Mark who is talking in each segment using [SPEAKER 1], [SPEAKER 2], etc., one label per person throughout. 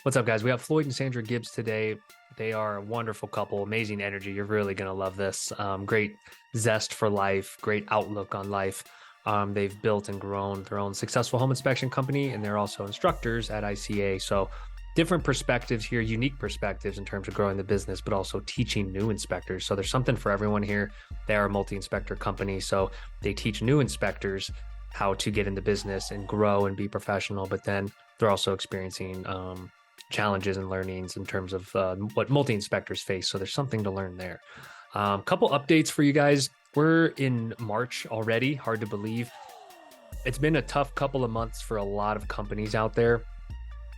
[SPEAKER 1] What's up, guys? We have Floyd and Sandra Gibbs today. They are a wonderful couple, amazing energy. You're really going to love this. Great zest for life, great outlook on life. They've built and grown their own successful home inspection company, and they're also instructors at ICA. So different perspectives here, unique perspectives in terms of growing the business, but also teaching new inspectors. So there's something for everyone here. They are a multi-inspector company, so they teach new inspectors how to get in the business and grow and be professional, but then they're also experiencing challenges and learnings in terms of what multi-inspectors face. So there's something to learn there. Couple updates for you guys. We're in March already. Hard to believe. It's been a tough couple of months for a lot of companies out there.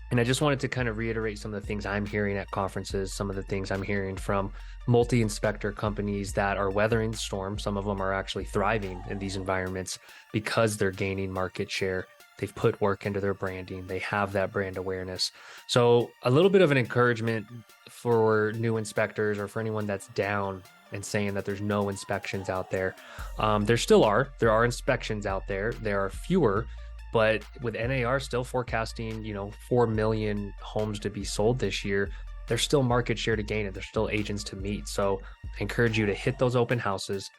[SPEAKER 1] And I just wanted to kind of reiterate some of the things I'm hearing at conferences, some of the things I'm hearing from multi-inspector companies that are weathering the storm. Some of them are actually thriving in these environments because they're gaining market share. They've put work into their branding. They have that brand awareness. So a little bit of an encouragement for new inspectors or for anyone that's down and saying that there's no inspections out there. There still are. There are inspections out there. There are fewer, but with NAR still forecasting, 4 million homes to be sold this year, there's still market share to gain and there's still agents to meet. So I encourage you to hit those open houses.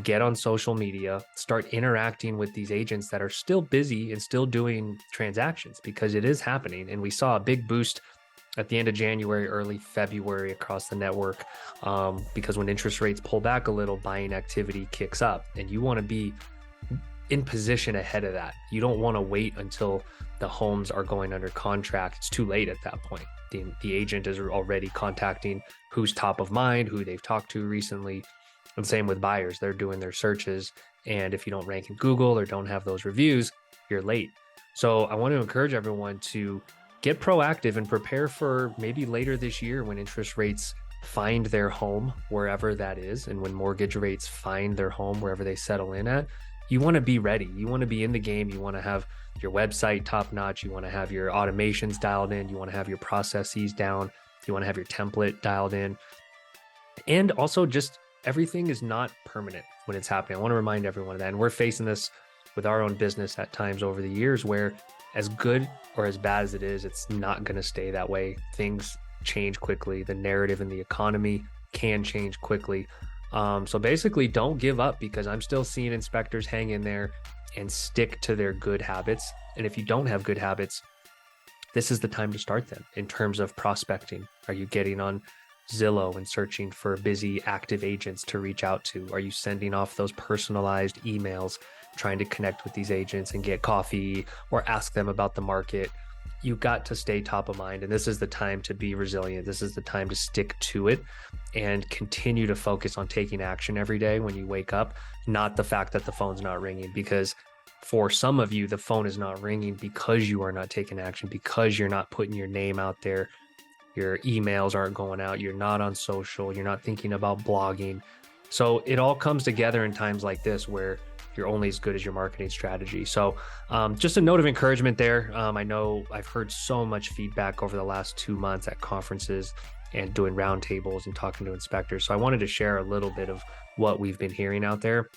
[SPEAKER 1] Get on social media, start interacting with these agents that are still busy and still doing transactions, because it is happening. And we saw a big boost at the end of January, early February across the network, because when interest rates pull back a little, buying activity kicks up, and you want to be in position ahead of that. You don't want to wait until the homes are going under contract. It's too late at that point. The agent is already contacting who's top of mind, who they've talked to recently. And same with buyers. They're doing their searches. And if you don't rank in Google or don't have those reviews, you're late. So I want to encourage everyone to get proactive and prepare for maybe later this year when interest rates find their home, wherever that is. And when mortgage rates find their home, wherever they settle in at, you want to be ready. You want to be in the game. You want to have your website top notch. You want to have your automations dialed in. You want to have your processes down. You want to have your template dialed in. And also just everything is not permanent when it's happening. I want to remind everyone of that. And we're facing this with our own business at times over the years where, as good or as bad as it is, it's not going to stay that way. Things change quickly. The narrative in the economy can change quickly. So basically, don't give up, because I'm still seeing inspectors hang in there and stick to their good habits. And if you don't have good habits, this is the time to start them in terms of prospecting. Are you getting on Zillow and searching for busy active agents to reach out to? Are you sending off those personalized emails, trying to connect with these agents and get coffee or ask them about the market? You got to stay top of mind, and this is the time to be resilient. This is the time to stick to it and continue to focus on taking action every day when you wake up, not the fact that the phone's not ringing. Because for some of you, the phone is not ringing because you are not taking action, because you're not putting your name out there. Your emails aren't going out. You're not on social. You're not thinking about blogging. So it all comes together in times like this where you're only as good as your marketing strategy. So just a note of encouragement there. I know I've heard so much feedback over the last 2 months at conferences and doing roundtables and talking to inspectors. So I wanted to share a little bit of what we've been hearing out there.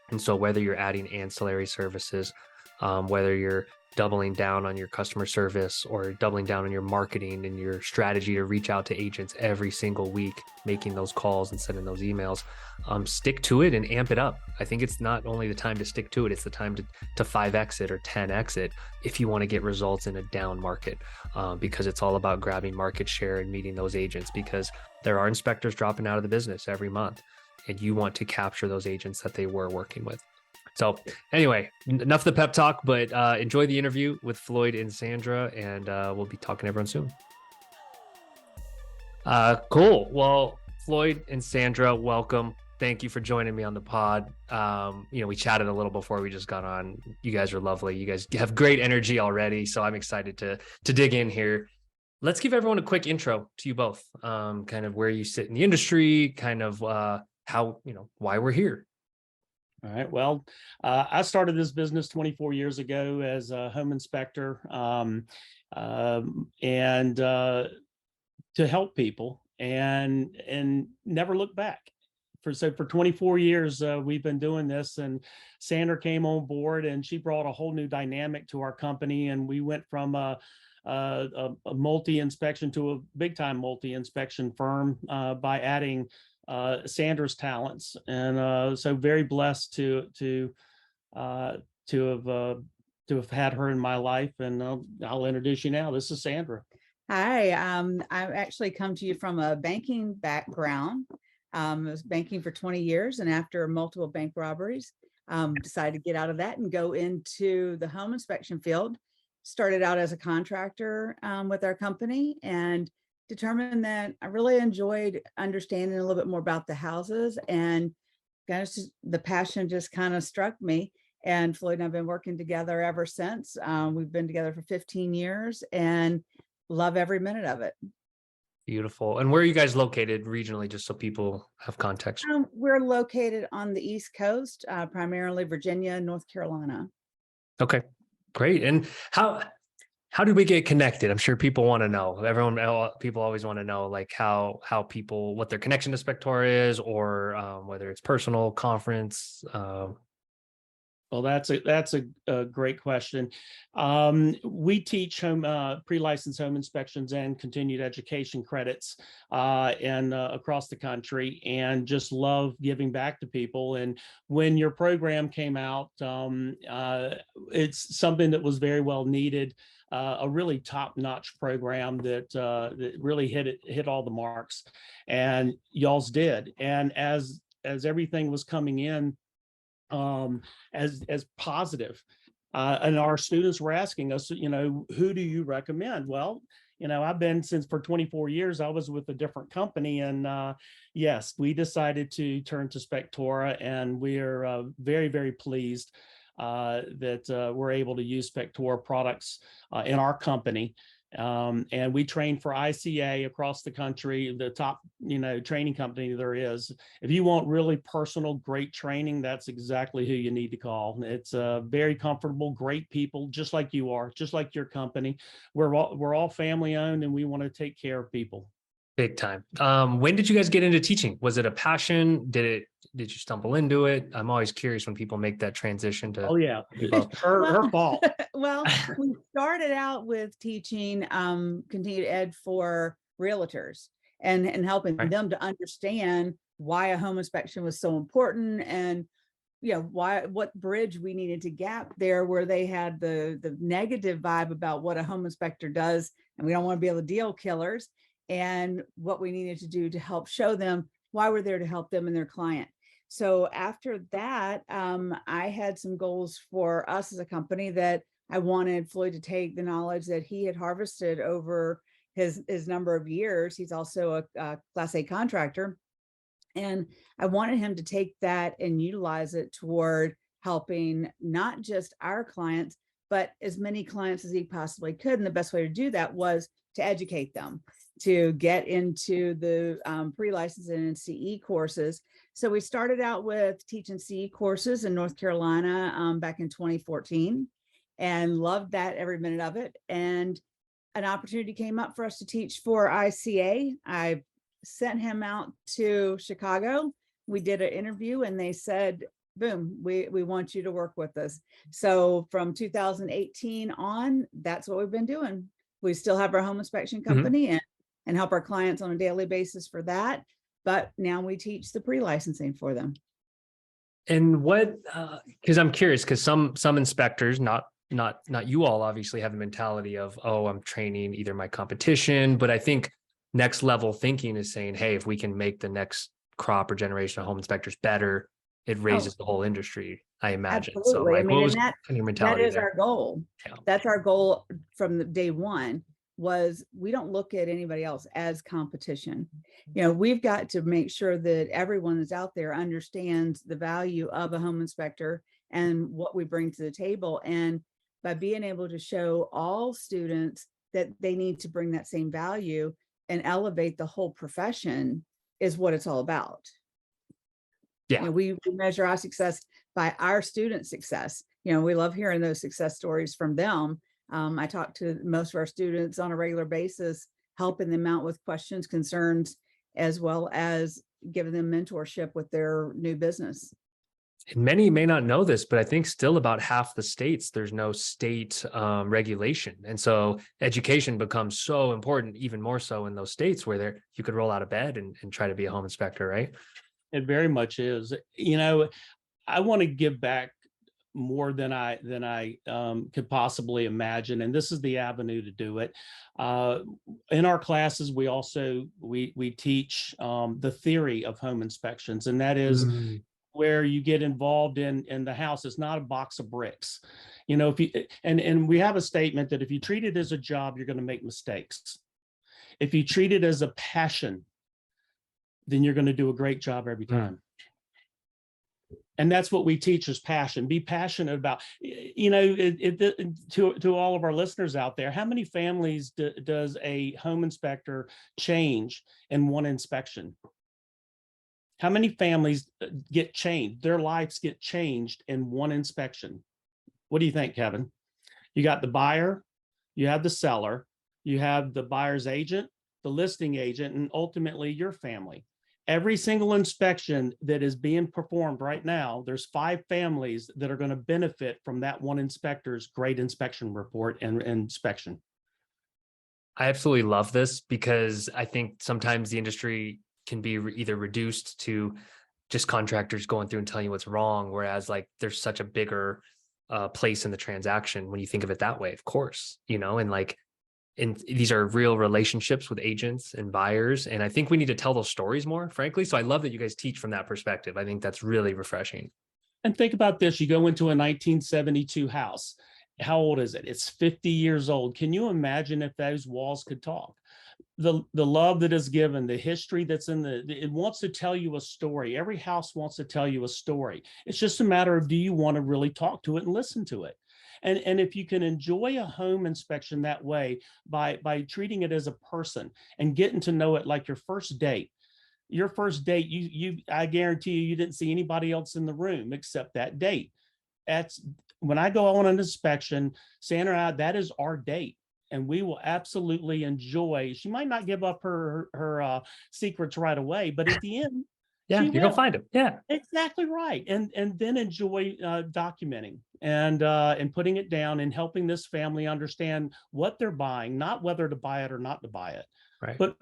[SPEAKER 1] And so whether you're adding ancillary services, whether you're doubling down on your customer service or doubling down on your marketing and your strategy to reach out to agents every single week, making those calls and sending those emails, stick to it and amp it up. I think it's not only the time to stick to it, it's the time to 5X it or 10X it if you want to get results in a down market, because it's all about grabbing market share and meeting those agents, because there are inspectors dropping out of the business every month, and you want to capture those agents that they were working with. So anyway, enough of the pep talk, but enjoy the interview with Floyd and Sandra, and we'll be talking to everyone soon. Cool. Well, Floyd and Sandra, welcome. Thank you for joining me on the pod. We chatted a little before we just got on. You guys are lovely. You guys have great energy already, so I'm excited to dig in here. Let's give everyone a quick intro to you both, kind of where you sit in the industry, kind of how, why we're here.
[SPEAKER 2] All right. Well, I started this business 24 years ago as a home inspector, and to help people and never look back. For 24 years, we've been doing this, and Sandra came on board and she brought a whole new dynamic to our company. And we went from a a multi-inspection to a big-time multi-inspection firm by adding Sandra's talents, and so very blessed to have had her in my life. And I'll introduce you now. This is Sandra.
[SPEAKER 3] Hi, I've actually come to you from a banking background. I was banking for 20 years, and after multiple bank robberies, decided to get out of that and go into the home inspection field. Started out as a contractor with our company, and determined that I really enjoyed understanding a little bit more about the houses, and kind of the passion just kind of struck me. And Floyd and I've been working together ever since. We've been together for 15 years and love every minute of it.
[SPEAKER 1] Beautiful. And where are you guys located regionally, just so people have context?
[SPEAKER 3] We're located on the East Coast, primarily Virginia, North Carolina.
[SPEAKER 1] Okay, great. And how did we get connected? I'm sure people want to know. People always want to know, like how people, what their connection to Spectora is, or whether it's personal, conference.
[SPEAKER 2] Well, that's a great question. We teach pre-licensed home inspections and continued education credits and across the country, and just love giving back to people. And when your program came out, it's something that was very well needed. A really top-notch program that really hit all the marks, and y'all's did. And as everything was coming in as positive, and our students were asking us, who do you recommend? Well, I've been for 24 years. I was with a different company, and yes, we decided to turn to Spectora, and we are very, very pleased that we're able to use Spectora products in our company. And we train for ICA across the country, the top, training company there is. If you want really personal, great training, that's exactly who you need to call. It's very comfortable, great people, just like you are, just like your company. We're all family owned, and we want to take care of people.
[SPEAKER 1] Big time. When did you guys get into teaching? Was it a passion? Did you stumble into it? I'm always curious when people make that transition to.
[SPEAKER 2] Oh yeah, her fault.
[SPEAKER 3] Well, we started out with teaching continued ed for realtors and helping them to understand why a home inspection was so important, and what bridge we needed to gap there, where they had the negative vibe about what a home inspector does, and we don't want to be able to deal killers, and what we needed to do to help show them why we're there to help them and their client. So after that, I had some goals for us as a company, that I wanted Floyd to take the knowledge that he had harvested over his number of years. He's also a Class A contractor. And I wanted him to take that and utilize it toward helping not just our clients, but as many clients as he possibly could. And the best way to do that was to educate them, to get into the pre-licensing and CE courses. So we started out with teaching CE courses in North Carolina back in 2014, and loved that every minute of it. And an opportunity came up for us to teach for ICA. I sent him out to Chicago. We did an interview, and they said, boom, we want you to work with us. So from 2018 on, that's what we've been doing. We still have our home inspection company and help our clients on a daily basis for that. But now we teach the pre-licensing for them.
[SPEAKER 1] And what, because I'm curious, because some inspectors, not you all, obviously have the mentality of, oh, I'm training either my competition, but I think next level thinking is saying, hey, if we can make the next crop or generation of home inspectors better, it raises the whole industry, I imagine.
[SPEAKER 3] Absolutely.
[SPEAKER 1] So like, what was
[SPEAKER 3] that,
[SPEAKER 1] your mentality
[SPEAKER 3] that is
[SPEAKER 1] there?
[SPEAKER 3] our goal.
[SPEAKER 1] Yeah.
[SPEAKER 3] That's our goal from the day one. Was we don't look at anybody else as competition. We've got to make sure that everyone that's out there understands the value of a home inspector and what we bring to the table. And by being able to show all students that they need to bring that same value and elevate the whole profession is what it's all about.
[SPEAKER 1] Yeah.
[SPEAKER 3] We measure our success by our students' success. We love hearing those success stories from them. I talk to most of our students on a regular basis, helping them out with questions, concerns, as well as giving them mentorship with their new business.
[SPEAKER 1] And many may not know this, but I think still about half the states, there's no state regulation. And so education becomes so important, even more so in those states where you could roll out of bed and try to be a home inspector, right?
[SPEAKER 2] It very much is. You know, I want to give back more than I could possibly imagine, and this is the avenue to do it. Uh, in our classes, we teach the theory of home inspections, and that is
[SPEAKER 1] Mm,
[SPEAKER 2] where you get involved in the house. It's not a box of bricks. You know, if you and we have a statement that if you treat it as a job, you're going to make mistakes. If you treat it as a passion, then you're going to do a great job every
[SPEAKER 1] mm.
[SPEAKER 2] time. And that's what we teach is passion. Be passionate about, you know, to all of our listeners out there, how many families does a home inspector change in one inspection? How many families get changed? Their lives get changed in one inspection. What do you think, Kevin? You got the buyer, you have the seller, you have the buyer's agent, the listing agent, and ultimately your family. Every single inspection that is being performed right now, there's 5 families that are going to benefit from that one inspector's great inspection report and inspection.
[SPEAKER 1] I absolutely love this because I think sometimes the industry can be either reduced to just contractors going through and telling you what's wrong, whereas like there's such a bigger place in the transaction when you think of it that way, of course, you know, and these are real relationships with agents and buyers. And I think we need to tell those stories more, frankly. So I love that you guys teach from that perspective. I think that's really refreshing.
[SPEAKER 2] And think about this. You go into a 1972 house. How old is it? It's 50 years old. Can you imagine if those walls could talk? The love that is given, the history that's it wants to tell you a story. Every house wants to tell you a story. It's just a matter of, do you want to really talk to it and listen to it? And if you can enjoy a home inspection that way, by treating it as a person and getting to know it like your first date, I guarantee you didn't see anybody else in the room except that date. That's when I go on an inspection, Sandra and I, that is our date. And we will absolutely enjoy. She might not give up her secrets right away, but at the end,
[SPEAKER 1] Yeah, you're gonna find them. Yeah,
[SPEAKER 2] exactly right. And then enjoy documenting and putting it down and helping this family understand what they're buying, not whether to buy it or not to buy it.
[SPEAKER 1] right.
[SPEAKER 2] But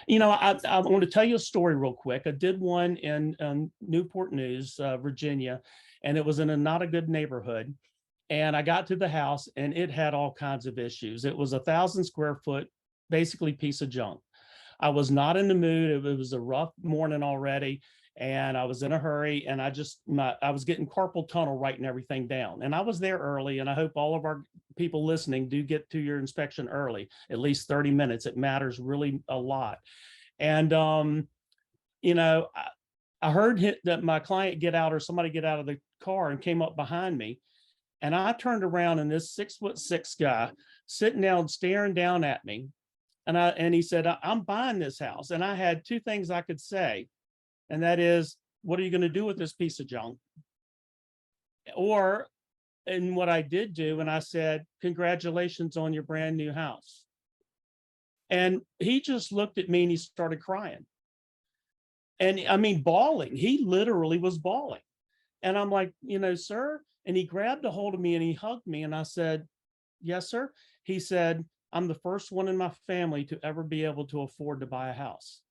[SPEAKER 2] you know, I want to tell you a story real quick. I did one in Newport News, Virginia, and it was in a not a good neighborhood. And I got to the house and it had all kinds of issues. It was 1,000 square foot, basically piece of junk. I was not in the mood. It was a rough morning already. And I was in a hurry and I was getting carpal tunnel writing everything down. And I was there early. And I hope all of our people listening do get to your inspection early, at least 30 minutes. It matters really a lot. And, you know, I heard that my client get out or somebody get out of the car and came up behind me. And I turned around and this 6'6" guy sitting down, staring down at me. And he said, I'm buying this house. And I had 2 things I could say. And that is, what are you going to do with this piece of junk? And what I did do, and I said, congratulations on your brand new house. And he just looked at me and he started crying. And I mean, bawling. He literally was bawling. And I'm like, you know, sir. And he grabbed a hold of me and he hugged me. And I said, yes, sir. He said, I'm the first one in my family to ever be able to afford to buy a house.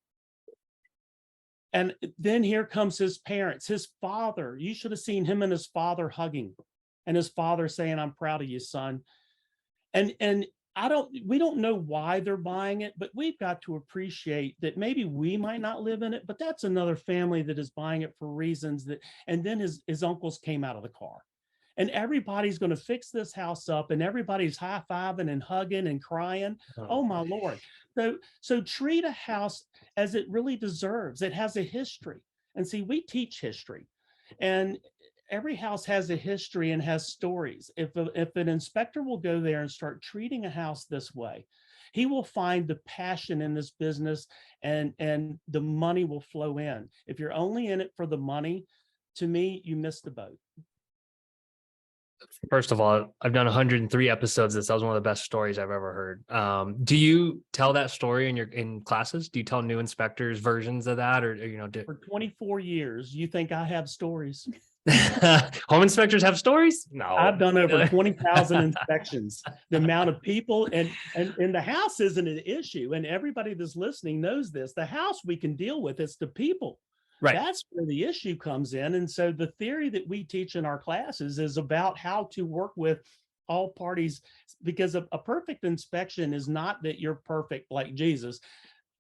[SPEAKER 2] And then here comes his parents, his father. You should have seen him and his father hugging, and his father saying, I'm proud of you, son. And we don't know why they're buying it, but we've got to appreciate that maybe we might not live in it, but that's another family that is buying it for reasons that, and then his uncles came out of the car. And everybody's going to fix this house up, and everybody's high-fiving and hugging and crying. Oh my Lord. So treat a house as it really deserves. It has a history. And see, we teach history. And every house has a history and has stories. If an inspector will go there and start treating a house this way, he will find the passion in this business, and the money will flow in. If you're only in it for the money, to me, you missed the boat.
[SPEAKER 1] First of all, I've done 103 episodes. That was one of the best stories I've ever heard. Do you tell that story in classes? Do you tell new inspectors versions of that, or you know?
[SPEAKER 2] For 24 years, you think I have stories?
[SPEAKER 1] Home inspectors have stories? No.
[SPEAKER 2] I've done over 20,000 inspections. The amount of people and the house isn't an issue. And everybody that's listening knows this. The house we can deal with, it's the people.
[SPEAKER 1] Right.
[SPEAKER 2] That's where the issue comes in. And so the theory that we teach in our classes is about how to work with all parties, because a perfect inspection is not that you're perfect like Jesus.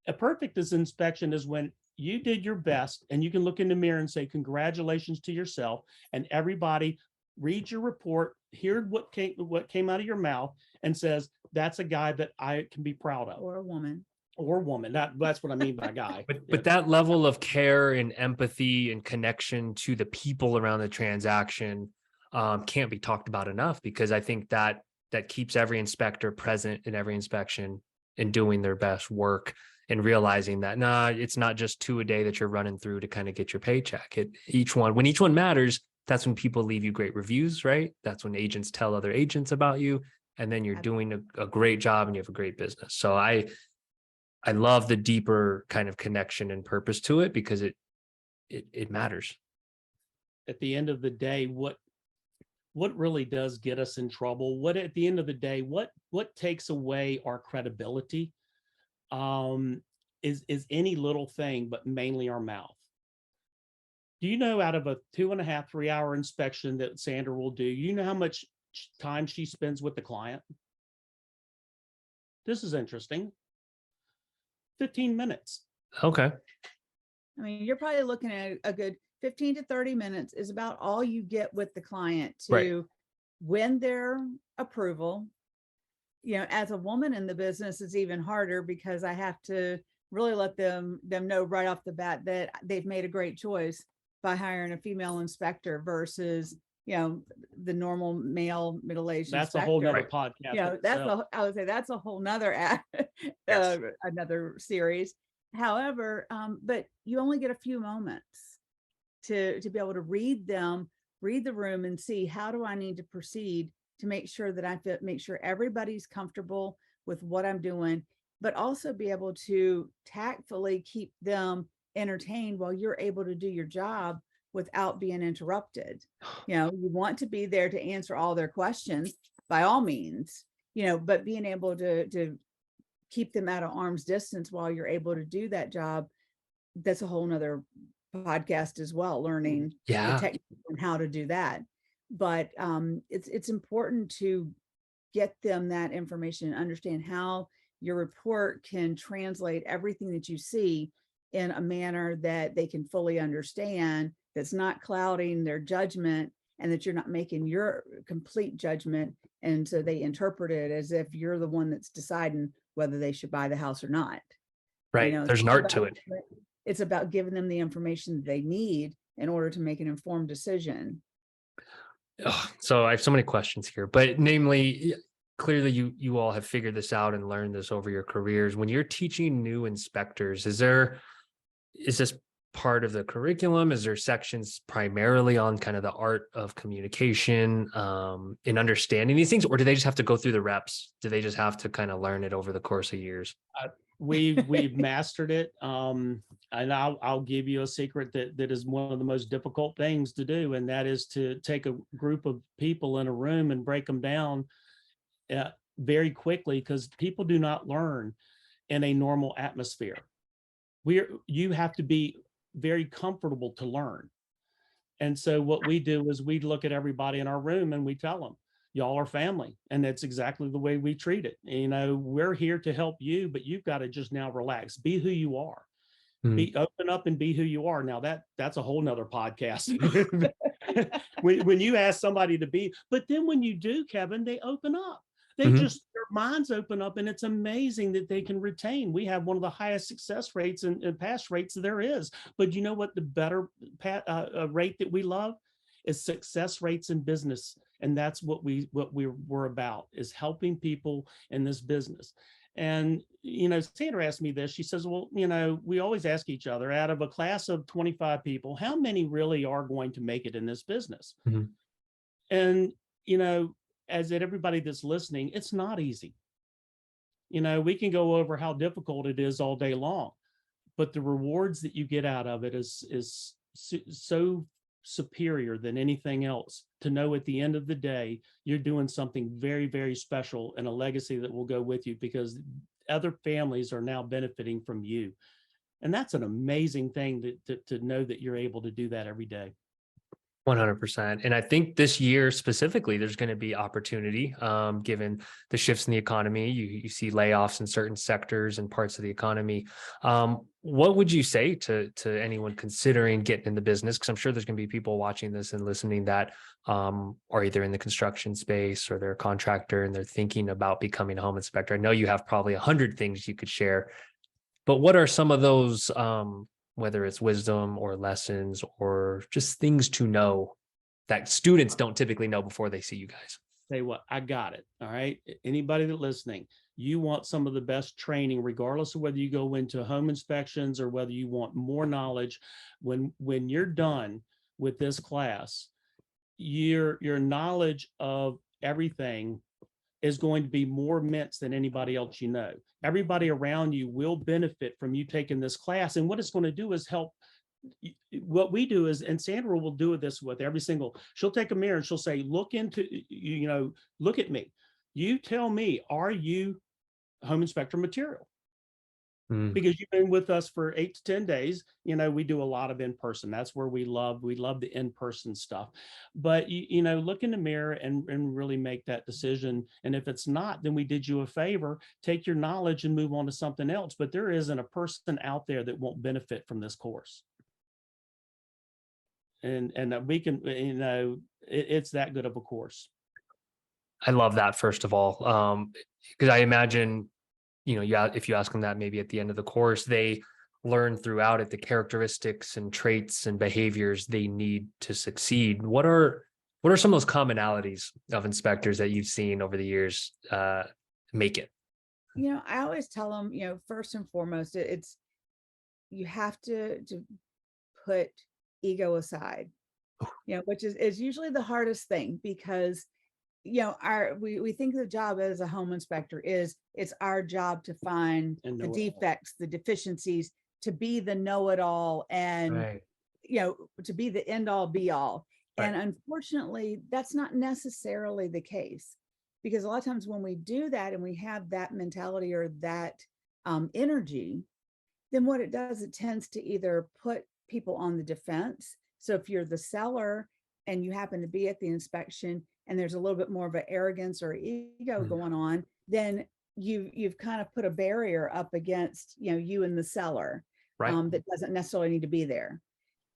[SPEAKER 2] A perfect inspection is when you did your best and you can look in the mirror and say, congratulations to yourself, and everybody reads your report, heard what came out of your mouth, and says, that's a guy that I can be proud of.
[SPEAKER 3] Or a woman.
[SPEAKER 2] Or woman. That's what I mean by guy.
[SPEAKER 1] But that level of care and empathy and connection to the people around the transaction can't be talked about enough, because I think that keeps every inspector present in every inspection and doing their best work, and realizing that, it's not just 2 a day that you're running through to kind of get your paycheck. When each one matters, that's when people leave you great reviews, right? That's when agents tell other agents about you, and then you're doing a great job and you have a great business. So I love the deeper kind of connection and purpose to it, because it matters.
[SPEAKER 2] At the end of the day, what really does get us in trouble? At the end of the day, what takes away our credibility is any little thing, but mainly our mouth. Do you know, out of a 2.5, 3 hour inspection that Sandra will do, you know how much time she spends with the client? This is interesting. 15 minutes.
[SPEAKER 1] Okay.
[SPEAKER 3] I mean, you're probably looking at a good 15 to 30 minutes is about all you get with the client to win their approval. As a woman in the business, it's even harder, because I have to really let them know right off the bat that they've made a great choice by hiring a female inspector versus, the normal male middle-aged
[SPEAKER 2] That's
[SPEAKER 3] inspector.
[SPEAKER 2] a whole nother podcast.
[SPEAKER 3] I would say that's a whole nother another series. However, but you only get a few moments to be able to read the room and see, how do I need to proceed to make sure that make sure everybody's comfortable with what I'm doing, but also be able to tactfully keep them entertained while you're able to do your job without being interrupted. You want to be there to answer all their questions by all means, but being able to keep them at an arm's distance while you're able to do that job, that's a whole nother podcast as well, learning the technique and how to do that. But it's important to get them that information and understand how your report can translate everything that you see in a manner that they can fully understand, that's not clouding their judgment, and that you're not making your complete judgment. And so they interpret it as if you're the one that's deciding whether they should buy the house or not.
[SPEAKER 1] Right. There's an art to it.
[SPEAKER 3] It's about giving them the information they need in order to make an informed decision.
[SPEAKER 1] Oh, so I have so many questions here, but namely, clearly you all have figured this out and learned this over your careers. When you're teaching new inspectors, is this part of the curriculum? Is there sections primarily on kind of the art of communication, in understanding these things, or do they just have to go through the reps? Do they just have to kind of learn it over the course of years?
[SPEAKER 2] We've mastered it. And I'll give you a secret that is one of the most difficult things to do. And that is to take a group of people in a room and break them down very quickly, because people do not learn in a normal atmosphere. You have to be very comfortable to learn. And so what we do is we look at everybody in our room and we tell them, y'all are family. And that's exactly the way we treat it. We're here to help you, but you've got to just now relax, be who you are, be open up and be who you are. Now that's a whole nother podcast. when you ask somebody to be, but then when you do, Kevin, they open up. They just, their minds open up, and it's amazing that they can retain. We have one of the highest success rates and pass rates there is. But you know what the better rate that we love is? Success rates in business. And that's what we're about, is helping people in this business. And, Sandra asked me this. She says, well, we always ask each other, out of a class of 25 people, how many really are going to make it in this business? And, as everybody that's listening, it's not easy. We can go over how difficult it is all day long, but the rewards that you get out of it is so superior than anything else to know at the end of the day, you're doing something very, very special and a legacy that will go with you, because other families are now benefiting from you. And that's an amazing thing to know that you're able to do that every day.
[SPEAKER 1] 100%. And I think this year specifically, there's going to be opportunity, given the shifts in the economy. You see layoffs in certain sectors and parts of the economy. What would you say to anyone considering getting in the business? Because I'm sure there's going to be people watching this and listening that are either in the construction space or they're a contractor and they're thinking about becoming a home inspector. I know you have probably 100 things you could share, but what are some of those, whether it's wisdom or lessons or just things to know that students don't typically know before they see you guys?
[SPEAKER 2] Say what, I got it. All right. Anybody that listening, you want some of the best training, regardless of whether you go into home inspections or whether you want more knowledge. When you're done with this class, your knowledge of everything is going to be more immense than anybody else you know. Everybody around you will benefit from you taking this class. And what it's going to do is help. What we do is, and Sandra will do this with every single, she'll take a mirror and she'll say, look into, look at me. You tell me, are you home inspector material? Because you've been with us for 8 to 10 days, we do a lot of in-person. That's where we love the in-person stuff. But, look in the mirror and really make that decision. And if it's not, then we did you a favor, take your knowledge and move on to something else. But there isn't a person out there that won't benefit from this course. And we can, it's that good of a course.
[SPEAKER 1] I love that, first of all, because I imagine, if you ask them that maybe at the end of the course, they learn throughout it the characteristics and traits and behaviors they need to succeed. What are some of those commonalities of inspectors that you've seen over the years make it?
[SPEAKER 3] I always tell them, first and foremost, it's you have to put ego aside, which is usually the hardest thing, because we think the job as a home inspector is, it's our job to find the defects, the deficiencies, to be the know-it-all, and
[SPEAKER 1] Right.
[SPEAKER 3] To be the end-all be-all.
[SPEAKER 1] Right.
[SPEAKER 3] And unfortunately, that's not necessarily the case, because a lot of times when we do that and we have that mentality or that energy, then what it does, it tends to either put people on the defense. So if you're the seller and you happen to be at the inspection and there's a little bit more of an arrogance or ego going on, then you've kind of put a barrier up against, you and the seller,
[SPEAKER 1] Right.
[SPEAKER 3] that doesn't necessarily need to be there.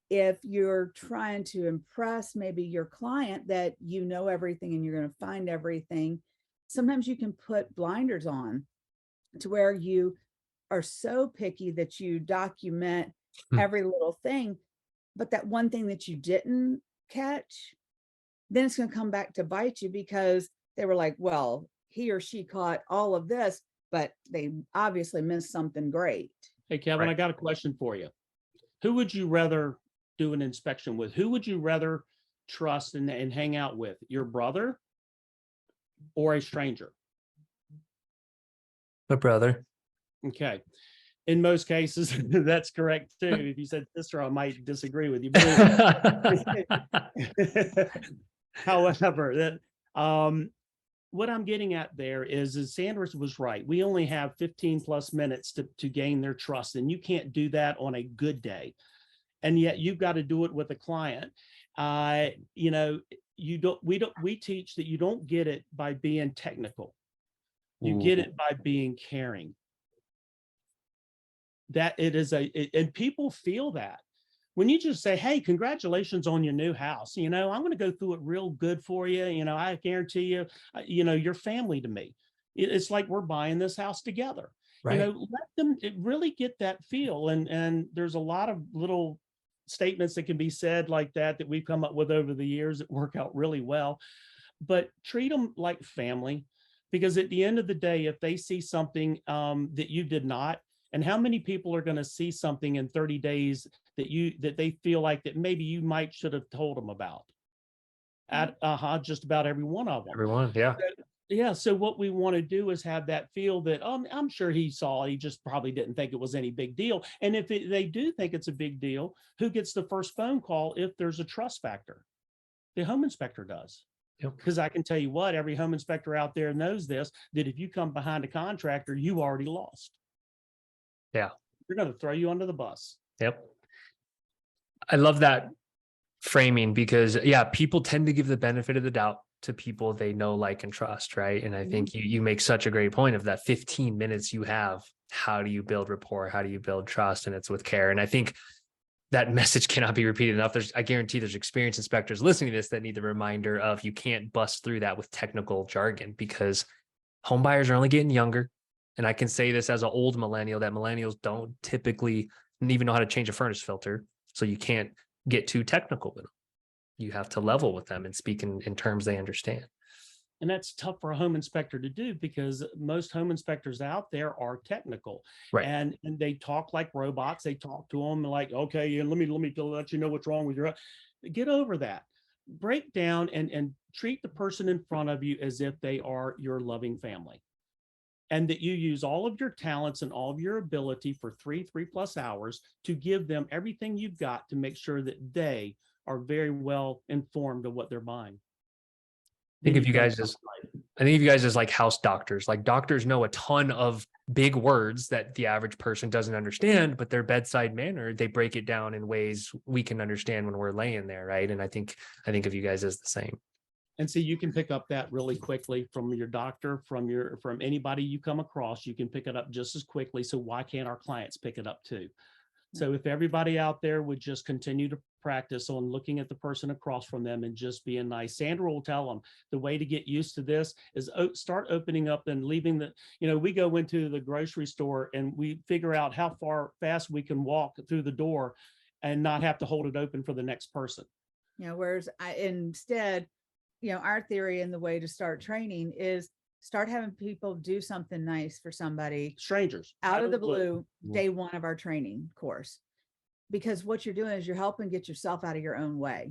[SPEAKER 3] If you're trying to impress maybe your client that you know everything and you're going to find everything, sometimes you can put blinders on to where you are so picky that you document every little thing, but that one thing that you didn't catch, then it's going to come back to bite you, because they were like, well, he or she caught all of this, but they obviously missed something great.
[SPEAKER 2] Hey, Kevin, I got a question for you. Who would you rather do an inspection with? Who would you rather trust and hang out with? Your brother or a stranger?
[SPEAKER 1] My brother.
[SPEAKER 2] Okay. In most cases, that's correct too. If you said sister, I might disagree with you. However, that what I'm getting at there is Sandra was right. We only have 15 plus minutes to gain their trust, and you can't do that on a good day. And yet you've got to do it with a client. We teach that you don't get it by being technical. You get it by being caring. That it is and people feel that when you just say, hey, congratulations on your new house. I'm going to go through it real good for you. I guarantee you, you're family to me. It's like we're buying this house together.
[SPEAKER 1] Right.
[SPEAKER 2] Let them really get that feel. And there's a lot of little statements that can be said like that we've come up with over the years that work out really well. But treat them like family, because at the end of the day, if they see something that you did not, and how many people are going to see something in 30 days that they feel like that maybe you might should have told them about? Just about every one of them.
[SPEAKER 1] Everyone, yeah.
[SPEAKER 2] Yeah, so what we want to do is have that feel that, I'm sure he saw, he just probably didn't think it was any big deal. And if they do think it's a big deal, who gets the first phone call if there's a trust factor? The home inspector does.
[SPEAKER 1] Yep.
[SPEAKER 2] Because I can tell you what, every home inspector out there knows this, that if you come behind a contractor, you already lost.
[SPEAKER 1] Yeah.
[SPEAKER 2] They're going to throw you under the bus.
[SPEAKER 1] Yep. I love that framing because yeah, people tend to give the benefit of the doubt to people they know, like, and trust, right? And I think you make such a great point of that 15 minutes you have. How do you build rapport? How do you build trust? And it's with care. And I think that message cannot be repeated enough. I guarantee there's experienced inspectors listening to this that need the reminder of you can't bust through that with technical jargon because home buyers are only getting younger. And I can say this as an old millennial that millennials don't typically even know how to change a furnace filter. So you can't get too technical with them. You have to level with them and speak in terms they understand.
[SPEAKER 2] And that's tough for a home inspector to do because most home inspectors out there are technical,
[SPEAKER 1] Right.
[SPEAKER 2] and they talk like robots. They talk to them like, okay, yeah, let me let you know what's wrong with your. Get over that. Break down and treat the person in front of you as if they are your loving family, and that you use all of your talents and all of your ability for 3+ hours to give them everything you've got to make sure that they are very well informed of what they're buying.
[SPEAKER 1] I think of you guys as like house doctors. Like doctors know a ton of big words that the average person doesn't understand, but their bedside manner, they break it down in ways we can understand when we're laying there, right? And I think of you guys as the same.
[SPEAKER 2] And so you can pick up that really quickly from your doctor, from anybody you come across. You can pick it up just as quickly. So why can't our clients pick it up too? So if everybody out there would just continue to practice on looking at the person across from them and just being nice. Sandra will tell them the way to get used to this is start opening up and leaving we go into the grocery store and we figure out how fast we can walk through the door and not have to hold it open for the next person.
[SPEAKER 3] Whereas instead, our theory and the way to start training is start having people do something nice for somebody,
[SPEAKER 2] strangers,
[SPEAKER 3] out of the blue, day one of our training course. Because what you're doing is you're helping get yourself out of your own way.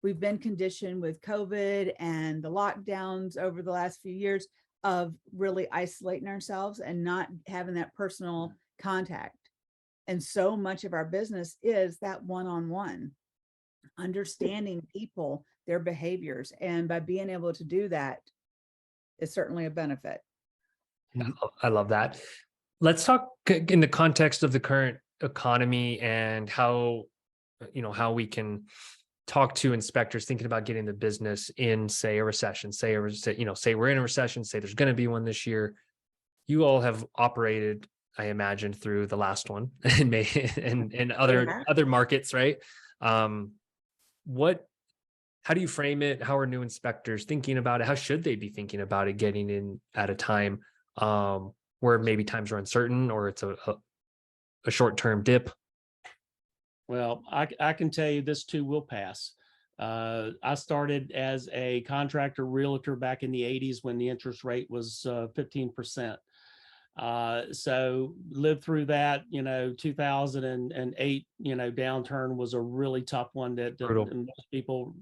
[SPEAKER 3] We've been conditioned with COVID and the lockdowns over the last few years of really isolating ourselves and not having that personal contact. And so much of our business is that one-on-one, understanding people, their behaviors. And by being able to do that, is certainly a benefit.
[SPEAKER 1] I love that. Let's talk in the context of the current economy and how we can talk to inspectors thinking about getting the business in, say, a recession, say we're in a recession, say there's going to be one this year. You all have operated, I imagine, through the last one and other markets, right? How do you frame it? How are new inspectors thinking about it? How should they be thinking about it getting in at a time where maybe times are uncertain or it's a short-term dip?
[SPEAKER 2] Well, I can tell you this too will pass. I started as a contractor realtor back in the 80s when the interest rate was 15%. So lived through that, 2008, downturn was a really tough one that most people,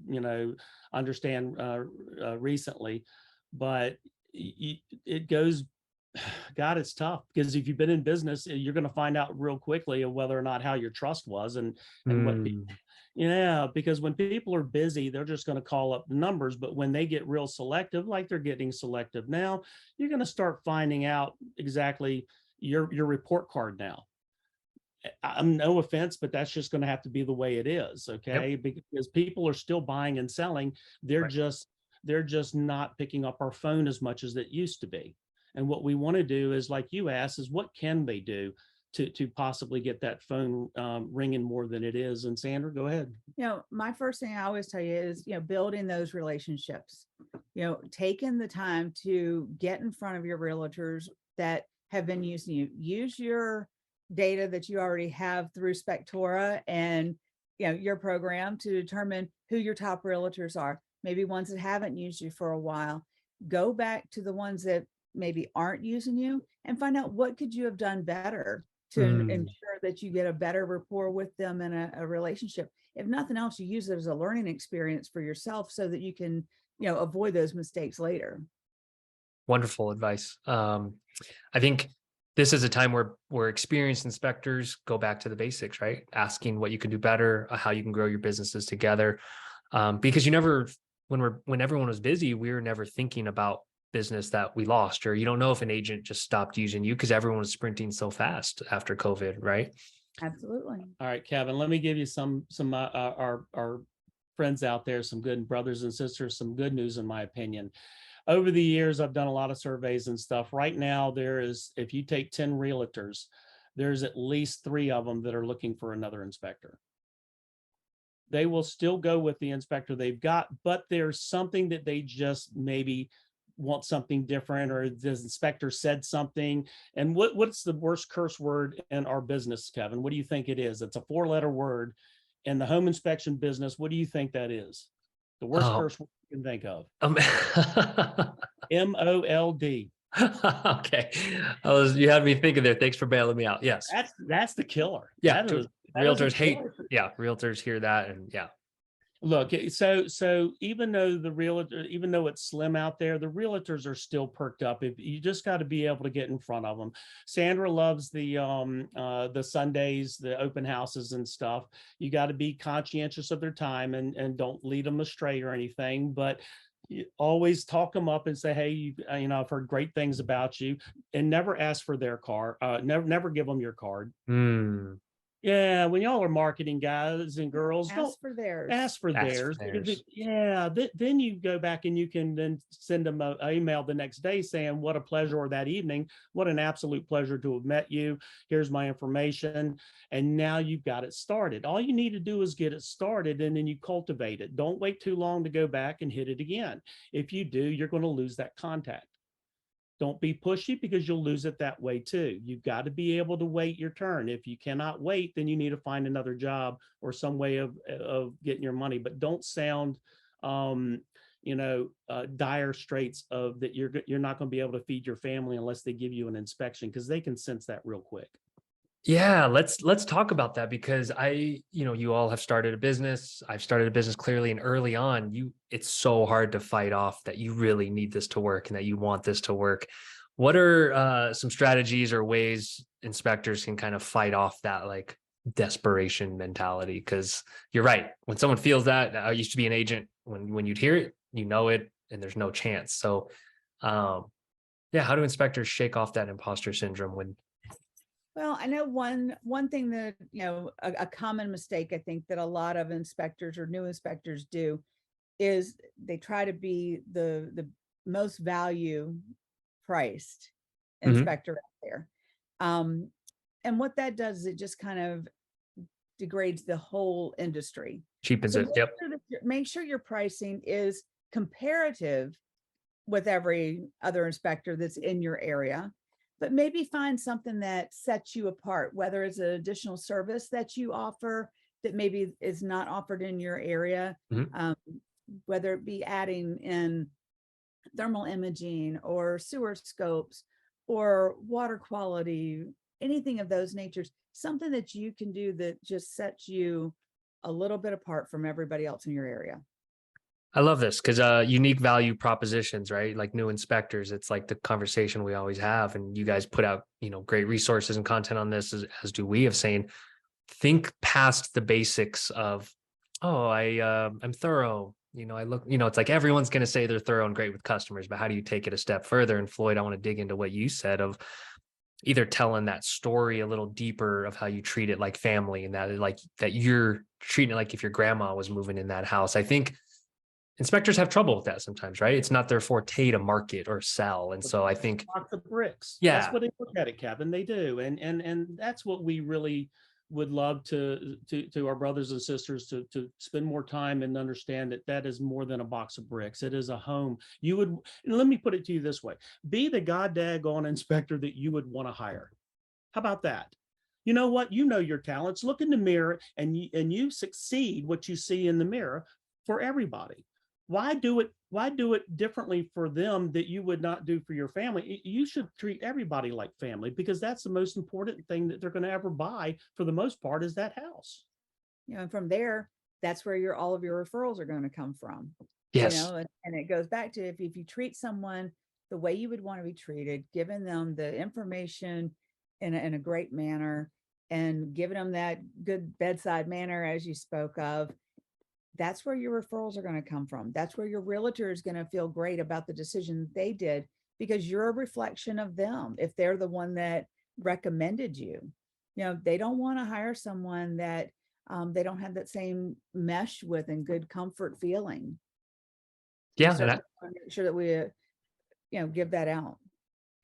[SPEAKER 2] understand recently, but it goes, God, it's tough because if you've been in business, you're going to find out real quickly of whether or not how your trust was and what people, because when people are busy, they're just going to call up the numbers. But when they get real selective, like they're getting selective now, you're going to start finding out exactly your report card now. I'm no offense, but that's just going to have to be the way it is. Okay. Yep. Because people are still buying and selling. They're just not picking up our phone as much as it used to be. And what we want to do is, like you asked, is what can they do to possibly get that phone ringing more than it is? And Sandra, go ahead.
[SPEAKER 3] My first thing I always tell you is, building those relationships, taking the time to get in front of your realtors that have been using you. Use your data that you already have through Spectora and, your program to determine who your top realtors are. Maybe ones that haven't used you for a while. Go back to the ones that maybe aren't using you and find out what could you have done better to ensure that you get a better rapport with them in a relationship. If nothing else, you use it as a learning experience for yourself so that you can, avoid those mistakes later.
[SPEAKER 1] Wonderful advice. I think this is a time where experienced inspectors go back to the basics, right? Asking what you can do better, how you can grow your businesses together. Because you never, when everyone was busy, we were never thinking about business that we lost, or you don't know if an agent just stopped using you because everyone was sprinting so fast after COVID, right?
[SPEAKER 3] Absolutely.
[SPEAKER 2] All right, Kevin, let me give you some our friends out there, some good brothers and sisters, some good news in my opinion. Over the years, I've done a lot of surveys and stuff. Right now, there is, if you take 10 realtors, there's at least 3 of them that are looking for another inspector. They will still go with the inspector they've got, but there's something that they just maybe want something different, or the inspector said something. And what's the worst curse word in our business, Kevin? What do you think it is? It's a 4-letter word in the home inspection business. What do you think that is? The worst
[SPEAKER 1] Oh,
[SPEAKER 2] curse word you can think of.
[SPEAKER 1] um,
[SPEAKER 2] MOLD.
[SPEAKER 1] okay. You had me thinking there. Thanks for bailing me out. Yes.
[SPEAKER 2] That's the killer.
[SPEAKER 1] Yeah.
[SPEAKER 2] That is a
[SPEAKER 1] Realtors hate.
[SPEAKER 2] killer.
[SPEAKER 1] Yeah. Realtors hear that. And yeah.
[SPEAKER 2] Look, so even though the realtor, even though it's slim out there, the realtors are still perked up. If you just got to be able to get in front of them. Sandra loves the Sundays, the open houses and stuff. You got to be conscientious of their time and don't lead them astray or anything, but you always talk them up and say, hey, I've heard great things about you, and never ask for their card. Never give them your card.
[SPEAKER 1] Hmm.
[SPEAKER 2] Yeah, when y'all are marketing guys and girls, don't
[SPEAKER 3] Ask for theirs.
[SPEAKER 2] ask for
[SPEAKER 1] Ask for
[SPEAKER 2] theirs. Because
[SPEAKER 1] theirs.
[SPEAKER 2] then you go back and you can then send them an email the next day saying, what a pleasure, or that evening, what an absolute pleasure to have met you. Here's my information. And now you've got it started. All you need to do is get it started, and then you cultivate it. Don't wait too long to go back and hit it again. If you do, you're going to lose that contact. Don't be pushy, because you'll lose it that way too. You've got to be able to wait your turn. If you cannot wait, then you need to find another job or some way of getting your money. But don't sound, dire straits of that you're not going to be able to feed your family unless they give you an inspection, because they can sense that real quick.
[SPEAKER 1] Yeah, let's talk about that, because you all have started a business. I've started a business clearly, and early on, it's so hard to fight off that you really need this to work and that you want this to work. What are some strategies or ways inspectors can kind of fight off that like desperation mentality? Because you're right. When someone feels that, I used to be an agent. When you'd hear it, you know it, and there's no chance. So, yeah, how do inspectors shake off that imposter syndrome when?
[SPEAKER 3] Well, I know one thing that, a common mistake I think that a lot of inspectors or new inspectors do is they try to be the most value priced
[SPEAKER 1] Mhm.
[SPEAKER 3] inspector out there. And what that does is it just kind of degrades the whole industry.
[SPEAKER 1] Cheapens
[SPEAKER 3] So
[SPEAKER 1] it. Yep.
[SPEAKER 3] make sure your pricing is comparative with every other inspector that's in your area, but maybe find something that sets you apart, whether it's an additional service that you offer that maybe is not offered in your area,
[SPEAKER 1] Mhm.
[SPEAKER 3] whether it be adding in thermal imaging or sewer scopes or water quality, anything of those natures, something that you can do that just sets you a little bit apart from everybody else in your area.
[SPEAKER 1] I love this because unique value propositions, right? Like new inspectors, it's like the conversation we always have, and you guys put out, great resources and content on this, as do we, of saying, think past the basics of, oh, I'm thorough. I look, it's like everyone's going to say they're thorough and great with customers, but how do you take it a step further? And Floyd, I want to dig into what you said of either telling that story a little deeper of how you treat it like family, and that you're treating it like if your grandma was moving in that house. I think inspectors have trouble with that sometimes, right? It's not their forte to market or sell. And so I think,
[SPEAKER 2] Box of bricks. That's
[SPEAKER 1] yeah,
[SPEAKER 2] what they look at it, Kevin. They do. And that's what we really would love to our brothers and sisters to spend more time and understand that is more than a box of bricks. It is a home. And let me put it to you this way: be the goddamn inspector that you would want to hire. How about that? You know what? You know your talents. Look in the mirror and you succeed what you see in the mirror for everybody. Why do it differently for them that you would not do for your family? You should treat everybody like family, because that's the most important thing that they're going to ever buy for the most part, is that house.
[SPEAKER 3] And from there, that's where all of your referrals are going to come from.
[SPEAKER 1] yes,
[SPEAKER 3] And it goes back to if you treat someone the way you would want to be treated, giving them the information in a great manner, and giving them that good bedside manner, as you spoke of, that's where your referrals are going to come from. That's where your realtor is going to feel great about the decision they did, because you're a reflection of them. If they're the one that recommended you, they don't want to hire someone that they don't have that same mesh with and good comfort feeling.
[SPEAKER 1] Yeah.
[SPEAKER 3] So
[SPEAKER 1] And
[SPEAKER 3] we wanna make sure that we, give that out.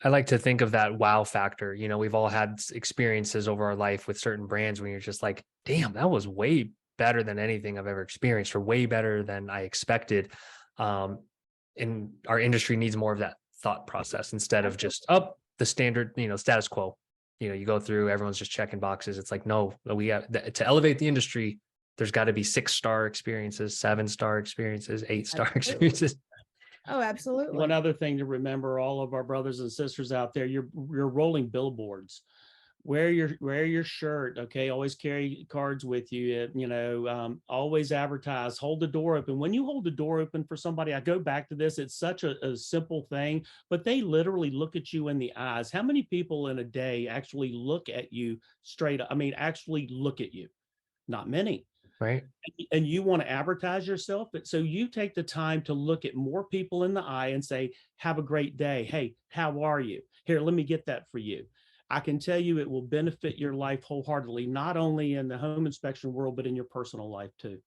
[SPEAKER 1] I like to think of that wow factor. We've all had experiences over our life with certain brands when you're just like, damn, that was way better than anything I've ever experienced, or way better than I expected. And our industry needs more of that thought process instead of just the standard, status quo. You go through, everyone's just checking boxes. It's like, no, we have to elevate the industry. There's got to be 6-star experiences, 7-star experiences, 8-star
[SPEAKER 3] Absolutely.
[SPEAKER 1] experiences.
[SPEAKER 3] Oh, absolutely.
[SPEAKER 2] One other thing to remember, all of our brothers and sisters out there, you're rolling billboards. Wear your shirt, okay? Always carry cards with you. Always advertise. Hold the door open. When you hold the door open for somebody, I go back to this. It's such a simple thing, but they literally look at you in the eyes. How many people in a day actually look at you straight up? I mean, actually look at you. Not many.
[SPEAKER 1] Right.
[SPEAKER 2] And you want to advertise yourself, but so you take the time to look at more people in the eye and say, have a great day. Hey, how are you? Here, let me get that for you. I can tell you it will benefit your life wholeheartedly, not only in the home inspection world, but in your personal life too.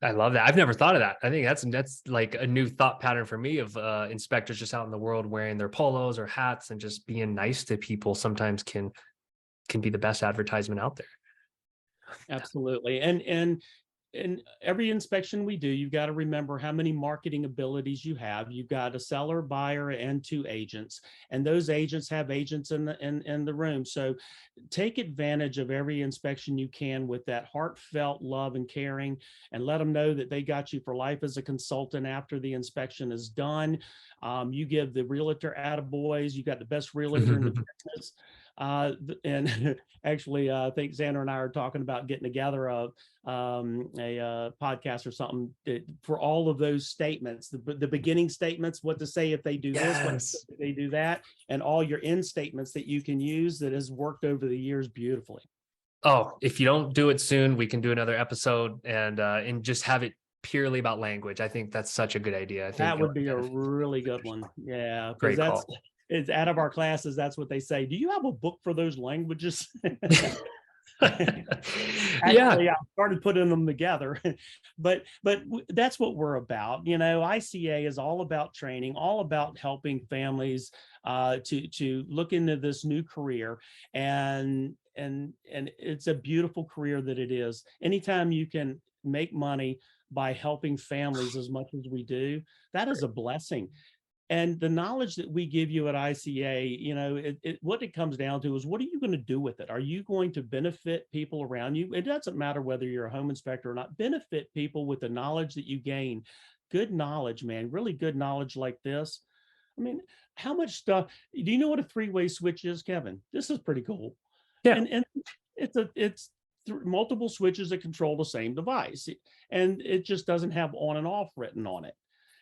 [SPEAKER 1] I love that. I've never thought of that. I think that's like a new thought pattern for me of inspectors just out in the world wearing their polos or hats and just being nice to people sometimes can be the best advertisement out there.
[SPEAKER 2] Absolutely. And every inspection we do, you've got to remember how many marketing abilities you have. You've got a seller, buyer, and 2 agents, and those agents have agents in the room. So take advantage of every inspection you can with that heartfelt love and caring, and let them know that they got you for life as a consultant after the inspection is done. You give the realtor attaboys. You got the best realtor in the business. And actually, I think Sandra and I are talking about getting together a podcast or something for all of those statements, the beginning statements, what to say if they do this, what to say if they do that, and all your end statements that you can use that has worked over the years beautifully.
[SPEAKER 1] Oh, if you don't do it soon, we can do another episode and just have it purely about language. I think that's such a good idea. I think
[SPEAKER 2] That would be a really good one. Yeah, because
[SPEAKER 1] great call.
[SPEAKER 2] it's out of our classes. That's what they say. Do you have a book for those languages? Actually, I started putting them together, but that's what we're about. ICA is all about training, all about helping families to look into this new career, and it's a beautiful career that it is. Anytime you can make money by helping families as much as we do, that is a blessing. And the knowledge that we give you at ICA, what it comes down to is, what are you going to do with it? Are you going to benefit people around you? It doesn't matter whether you're a home inspector or not. Benefit people with the knowledge that you gain. Good knowledge, man, really good knowledge like this. I mean, how much stuff, do you know what a 3-way switch is, Kevin? This is pretty cool.
[SPEAKER 1] Yeah.
[SPEAKER 2] And it's multiple switches that control the same device, and it just doesn't have on and off written on it.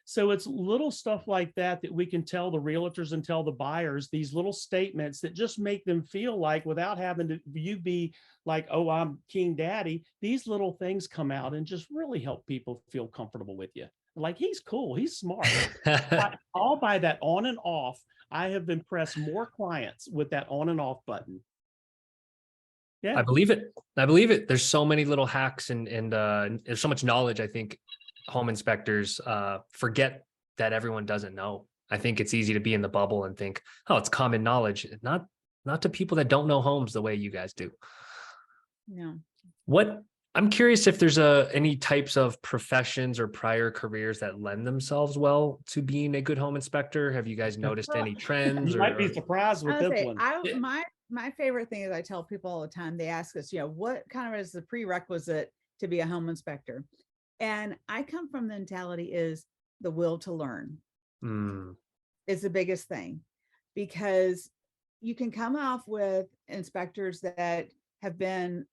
[SPEAKER 2] So it's little stuff like that we can tell the realtors and tell the buyers, these little statements that just make them feel like, without having to you be like, oh, I'm King Daddy, these little things come out and just really help people feel comfortable with you. Like, he's cool, he's smart. All by that on and off. I have impressed more clients with that on and off button. Yeah.
[SPEAKER 1] I believe it. There's so many little hacks and there's so much knowledge. I think home inspectors forget that everyone doesn't know. I think it's easy to be in the bubble and think, oh, it's common knowledge. Not to people that don't know homes the way you guys do.
[SPEAKER 3] No.
[SPEAKER 1] I'm curious if there's any types of professions or prior careers that lend themselves well to being a good home inspector. Have you guys noticed any trends?
[SPEAKER 2] You might be surprised with this one.
[SPEAKER 3] My favorite thing is, I tell people all the time, they ask us, what kind of is the prerequisite to be a home inspector? And I come from the mentality is the will to learn is the biggest thing, because you can come off with inspectors that have been,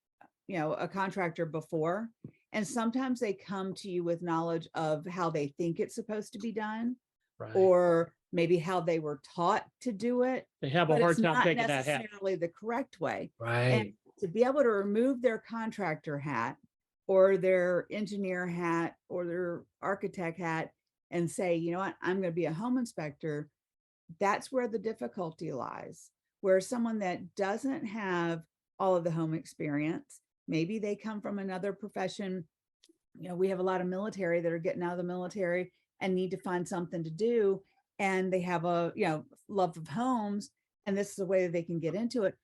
[SPEAKER 3] a contractor before, and sometimes they come to you with knowledge of how they think it's supposed to be done,
[SPEAKER 1] right,
[SPEAKER 3] or maybe how they were taught to do it.
[SPEAKER 2] They have a
[SPEAKER 3] But
[SPEAKER 2] hard
[SPEAKER 3] it's
[SPEAKER 2] time
[SPEAKER 3] not
[SPEAKER 2] taking that hat.
[SPEAKER 3] necessarily the correct way. And
[SPEAKER 1] Right.
[SPEAKER 3] to be able to remove their contractor hat or their engineer hat or their architect hat and say, you know what, I'm going to be a home inspector. That's where the difficulty lies, where someone that doesn't have all of the home experience, maybe they come from another profession. You know, we have a lot of military that are getting out of the military and need to find something to do. And they have a, you know, love of homes. And this is a way that they can get into it.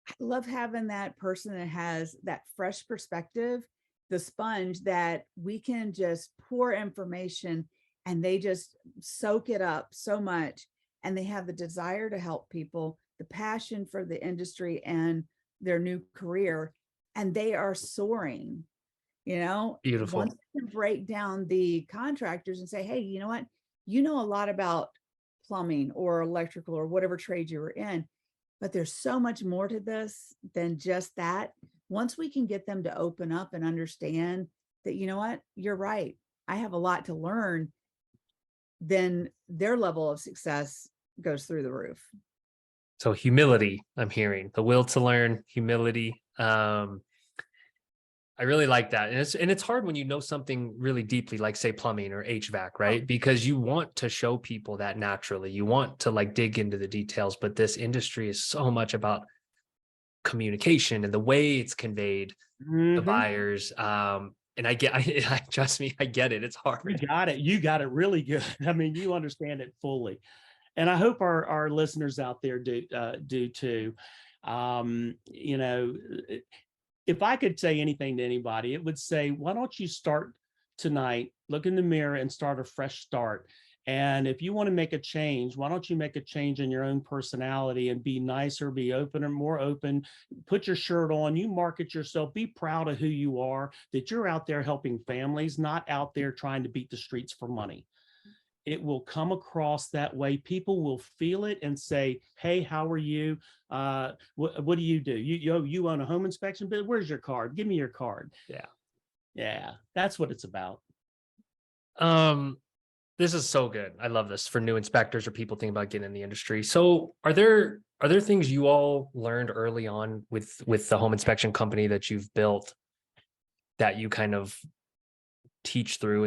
[SPEAKER 3] I love having that person that has that fresh perspective, the sponge that we can just pour information and they just soak it up so much. And they have the desire to help people, the passion for the industry and their new career, and they are soaring. You know,
[SPEAKER 1] Beautiful.
[SPEAKER 3] once you can break down the contractors and say, hey, you know what, you know a lot about plumbing or electrical or whatever trade you were in, but there's so much more to this than just that. Once we can get them to open up and understand that, you know what, you're right, I have a lot to learn, then their level of success goes through the roof.
[SPEAKER 1] So humility, I'm hearing the will to learn, humility. I really like that. And it's hard when you know something really deeply, like say plumbing or HVAC, right? Because you want to show people that naturally. You want to like dig into the details, but this industry is so much about communication and the way it's conveyed to buyers. And I trust me, I get it. It's hard.
[SPEAKER 2] You got it. You got it really good. I mean, you understand it fully. And I hope our listeners out there do too. You know, if I could say anything to anybody, it would say, why don't you start tonight, look in the mirror and start a fresh start. And if you want to make a change, why don't you make a change in your own personality and be nicer, be opener, more open, put your shirt on, you market yourself, be proud of who you are, that you're out there helping families, not out there trying to beat the streets for money. It will come across that way. People will feel it and say, hey, how are you? What do you do? You own a home inspection, but where's your card? Give me your card. Yeah, that's what it's about.
[SPEAKER 1] This is so good. I love this for new inspectors or people thinking about getting in the industry. So are there things you all learned early on with the home inspection company that you've built that you kind of teach through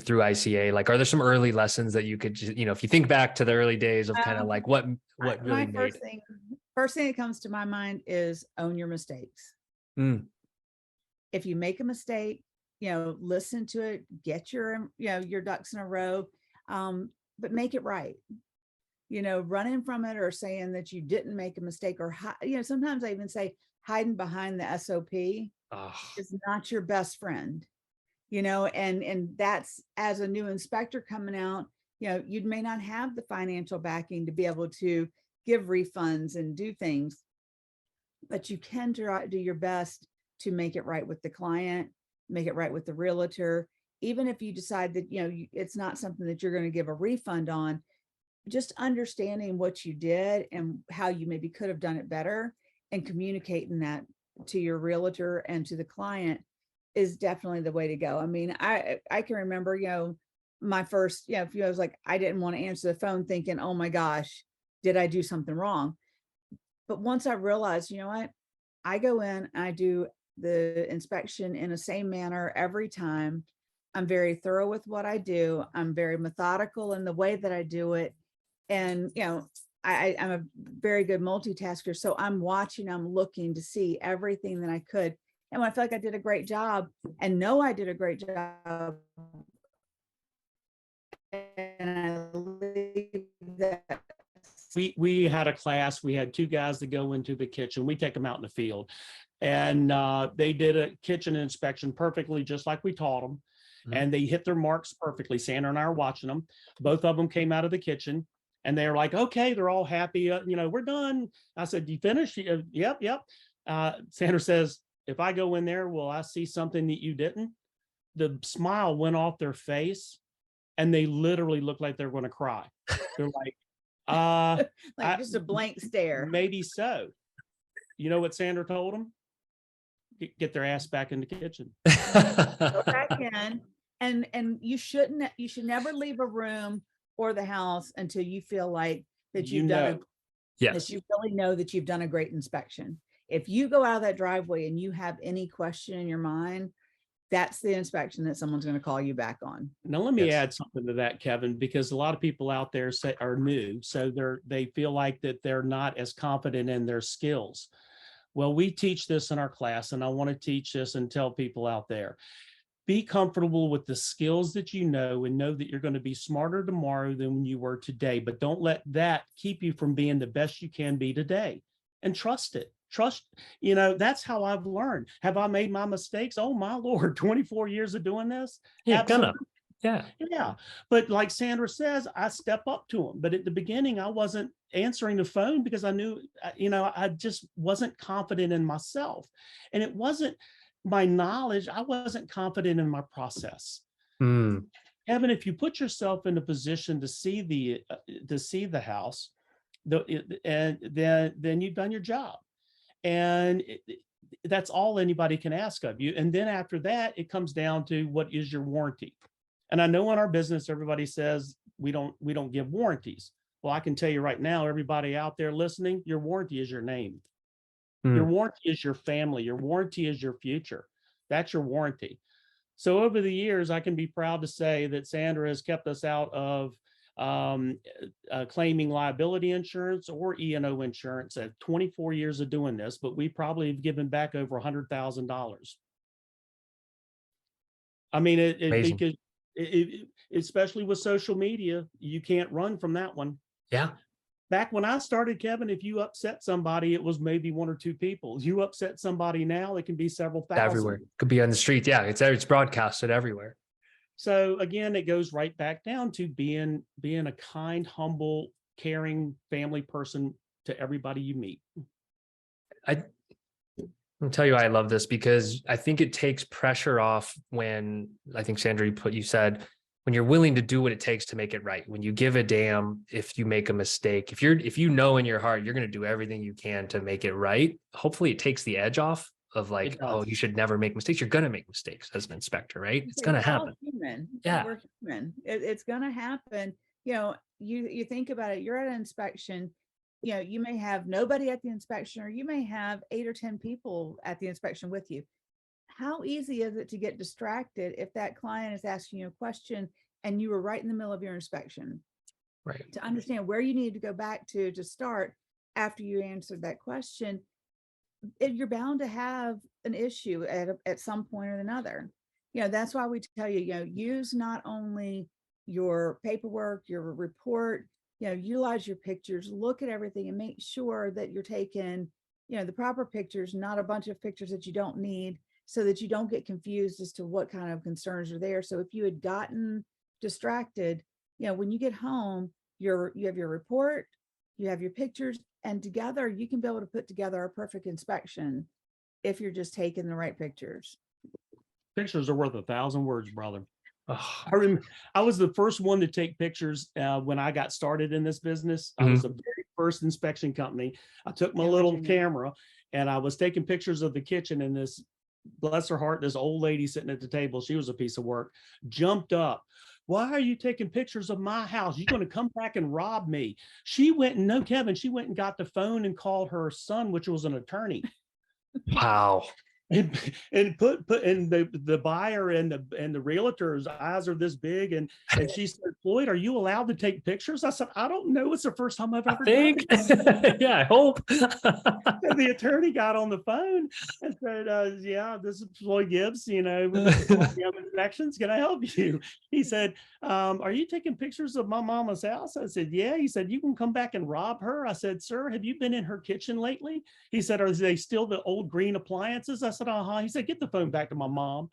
[SPEAKER 1] through ICA? Like, are there some early lessons that you could just, you know, if you think back to the early days of kind of like what really made
[SPEAKER 3] first thing that comes to my mind is own your mistakes. If you make a mistake, you know, listen to it, get your, you know, your ducks in a row, but make it right. You know, running from it or saying that you didn't make a mistake or, you know, sometimes I even say hiding behind the SOP is not your best friend. You know, and that's, as a new inspector coming out, you know, you may not have the financial backing to be able to give refunds and do things, but you can try to do your best to make it right with the client, make it right with the realtor. Even if you decide that, you know, it's not something that you're going to give a refund on, just understanding what you did and how you maybe could have done it better and communicating that to your realtor and to the client is definitely the way to go. I mean, I can remember, you know, my first, you know, if I was like, I didn't want to answer the phone thinking, oh my gosh, did I do something wrong? But once I realized, you know what, I go in, I do the inspection in the same manner every time. I'm very thorough with what I do. I'm very methodical in the way that I do it. And, you know, I'm a very good multitasker. So I'm watching, I'm looking to see everything that I could. And when I feel like I did a great job and know I did a great job, and I leave that.
[SPEAKER 2] We had a class, we had two guys that go into the kitchen, we take them out in the field, and they did a kitchen inspection perfectly, just like we taught them. And they hit their marks perfectly. Sandra and I are watching them. Both of them came out of the kitchen and they were like, okay, they're all happy. You know, we're done. I said, you finished? Yep. Sandra says, if I go in there, will I see something that you didn't? The smile went off their face and they literally looked like they're going to cry. They're like,
[SPEAKER 3] like just a blank stare.
[SPEAKER 2] Maybe so. You know what Sandra told them? Get their ass back in the kitchen.
[SPEAKER 3] Go back in. And you should never leave a room or the house until you feel like that
[SPEAKER 2] You
[SPEAKER 3] you've done
[SPEAKER 2] know.
[SPEAKER 1] Yes.
[SPEAKER 3] that you really know that you've done a great inspection. If you go out of that driveway and you have any question in your mind, that's the inspection that someone's going to call you back on.
[SPEAKER 2] Now, let me
[SPEAKER 1] Yes.
[SPEAKER 2] add something to that, Kevin, because a lot of people out there are new, so they feel like that they're not as confident in their skills. Well, we teach this in our class, and I want to teach this and tell people out there. Be comfortable with the skills that you know, and know that you're going to be smarter tomorrow than you were today, but don't let that keep you from being the best you can be today. And trust it. Trust, that's how I've learned. Have I made my mistakes? Oh my Lord, 24 years of doing this?
[SPEAKER 1] Yeah,
[SPEAKER 2] Absolutely.
[SPEAKER 1] yeah.
[SPEAKER 2] Yeah. But like Sandra says, I step up to them. But at the beginning, I wasn't answering the phone because I knew, I just wasn't confident in myself. And it wasn't my knowledge. I wasn't confident in my process.
[SPEAKER 1] Mm.
[SPEAKER 2] Evan, if you put yourself in a position to see the house, and then you've done your job. And that's all anybody can ask of you. And then after that, it comes down to what is your warranty. And I know in our business, everybody says we don't give warranties. Well, I can tell you right now, everybody out there listening, your warranty is your name. Your warranty is your family. Your warranty is your future. That's your warranty. So over the years, I can be proud to say that Sandra has kept us out of claiming liability insurance or E&O insurance at 24 years of doing this, but we probably have given back over $100,000. I mean, because especially with social media, you can't run from that one.
[SPEAKER 1] Yeah.
[SPEAKER 2] Back when I started, Kevin, if you upset somebody, it was maybe one or two people. You upset somebody now, it can be several thousand.
[SPEAKER 1] Everywhere. Could be on the street. Yeah, it's broadcasted everywhere.
[SPEAKER 2] So again, it goes right back down to being a kind, humble, caring family person to everybody you meet.
[SPEAKER 1] I'll tell you, I love this because I think it takes pressure off when, I think Sandra, you said, when you're willing to do what it takes to make it right, when you give a damn if you make a mistake, if you know in your heart you're going to do everything you can to make it right, hopefully it takes the edge off of like, oh, you should never make mistakes. You're going to make mistakes as an inspector, right? It's going to happen.
[SPEAKER 3] Human.
[SPEAKER 1] Yeah.
[SPEAKER 3] We're human. It's going to happen. You think about it, you're at an inspection, you may have nobody at the inspection, or you may have 8 or 10 people at the inspection with you. How easy is it to get distracted if that client is asking you a question and you were right in the middle of your inspection?
[SPEAKER 1] Right.
[SPEAKER 3] To understand where you need to go back to start after you answered that question, you're bound to have an issue at some point or another. That's why we tell you, use not only your paperwork, your report, utilize your pictures, look at everything and make sure that you're taking, the proper pictures, not a bunch of pictures that you don't need, so that you don't get confused as to what kind of concerns are there. So if you had gotten distracted, when you get home, you have your report, you have your pictures, and together you can be able to put together a perfect inspection if you're just taking the right pictures.
[SPEAKER 2] Pictures are worth 1,000 words, brother.
[SPEAKER 1] Oh.
[SPEAKER 2] I was the first one to take pictures when I got started in this business. I was the very first inspection company. I took my little camera and I was taking pictures of the kitchen, and this, bless her heart, this old lady sitting at the table, she was a piece of work, jumped up. Why are you taking pictures of my house? You're going to come back and rob me. She went and, no, Kevin, she went and got the phone and called her son, which was an attorney.
[SPEAKER 1] Wow.
[SPEAKER 2] And the buyer and the realtor's eyes are this big, and she said, Floyd, are you allowed to take pictures? I said, I don't know. It's the first time I've ever done it.
[SPEAKER 1] Yeah, I hope.
[SPEAKER 2] And the attorney got on the phone and said, yeah, this is Floyd Gibbs, inspections. Can I help you? He said, are you taking pictures of my mama's house? I said, yeah. He said, you can come back and rob her. I said, sir, have you been in her kitchen lately? He said, are they still the old green appliances? I said, uh-huh. He said, get the phone back to my mom.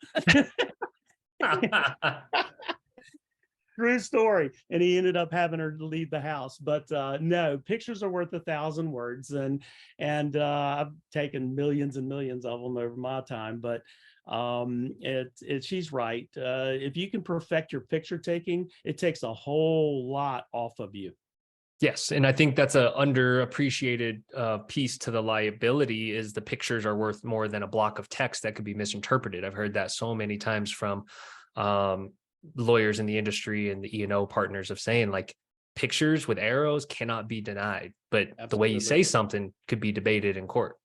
[SPEAKER 2] True story. And he ended up having her to leave the house. But no, pictures are worth 1,000 words. And I've taken millions and millions of them over my time. But she's right. If you can perfect your picture taking, it takes a whole lot off of you.
[SPEAKER 1] Yes. And I think that's a underappreciated piece to the liability is the pictures are worth more than a block of text that could be misinterpreted. I've heard that so many times from lawyers in the industry and the E&O partners of saying, like, pictures with arrows cannot be denied, but the way you say
[SPEAKER 2] Absolutely.
[SPEAKER 1] something could be debated in court.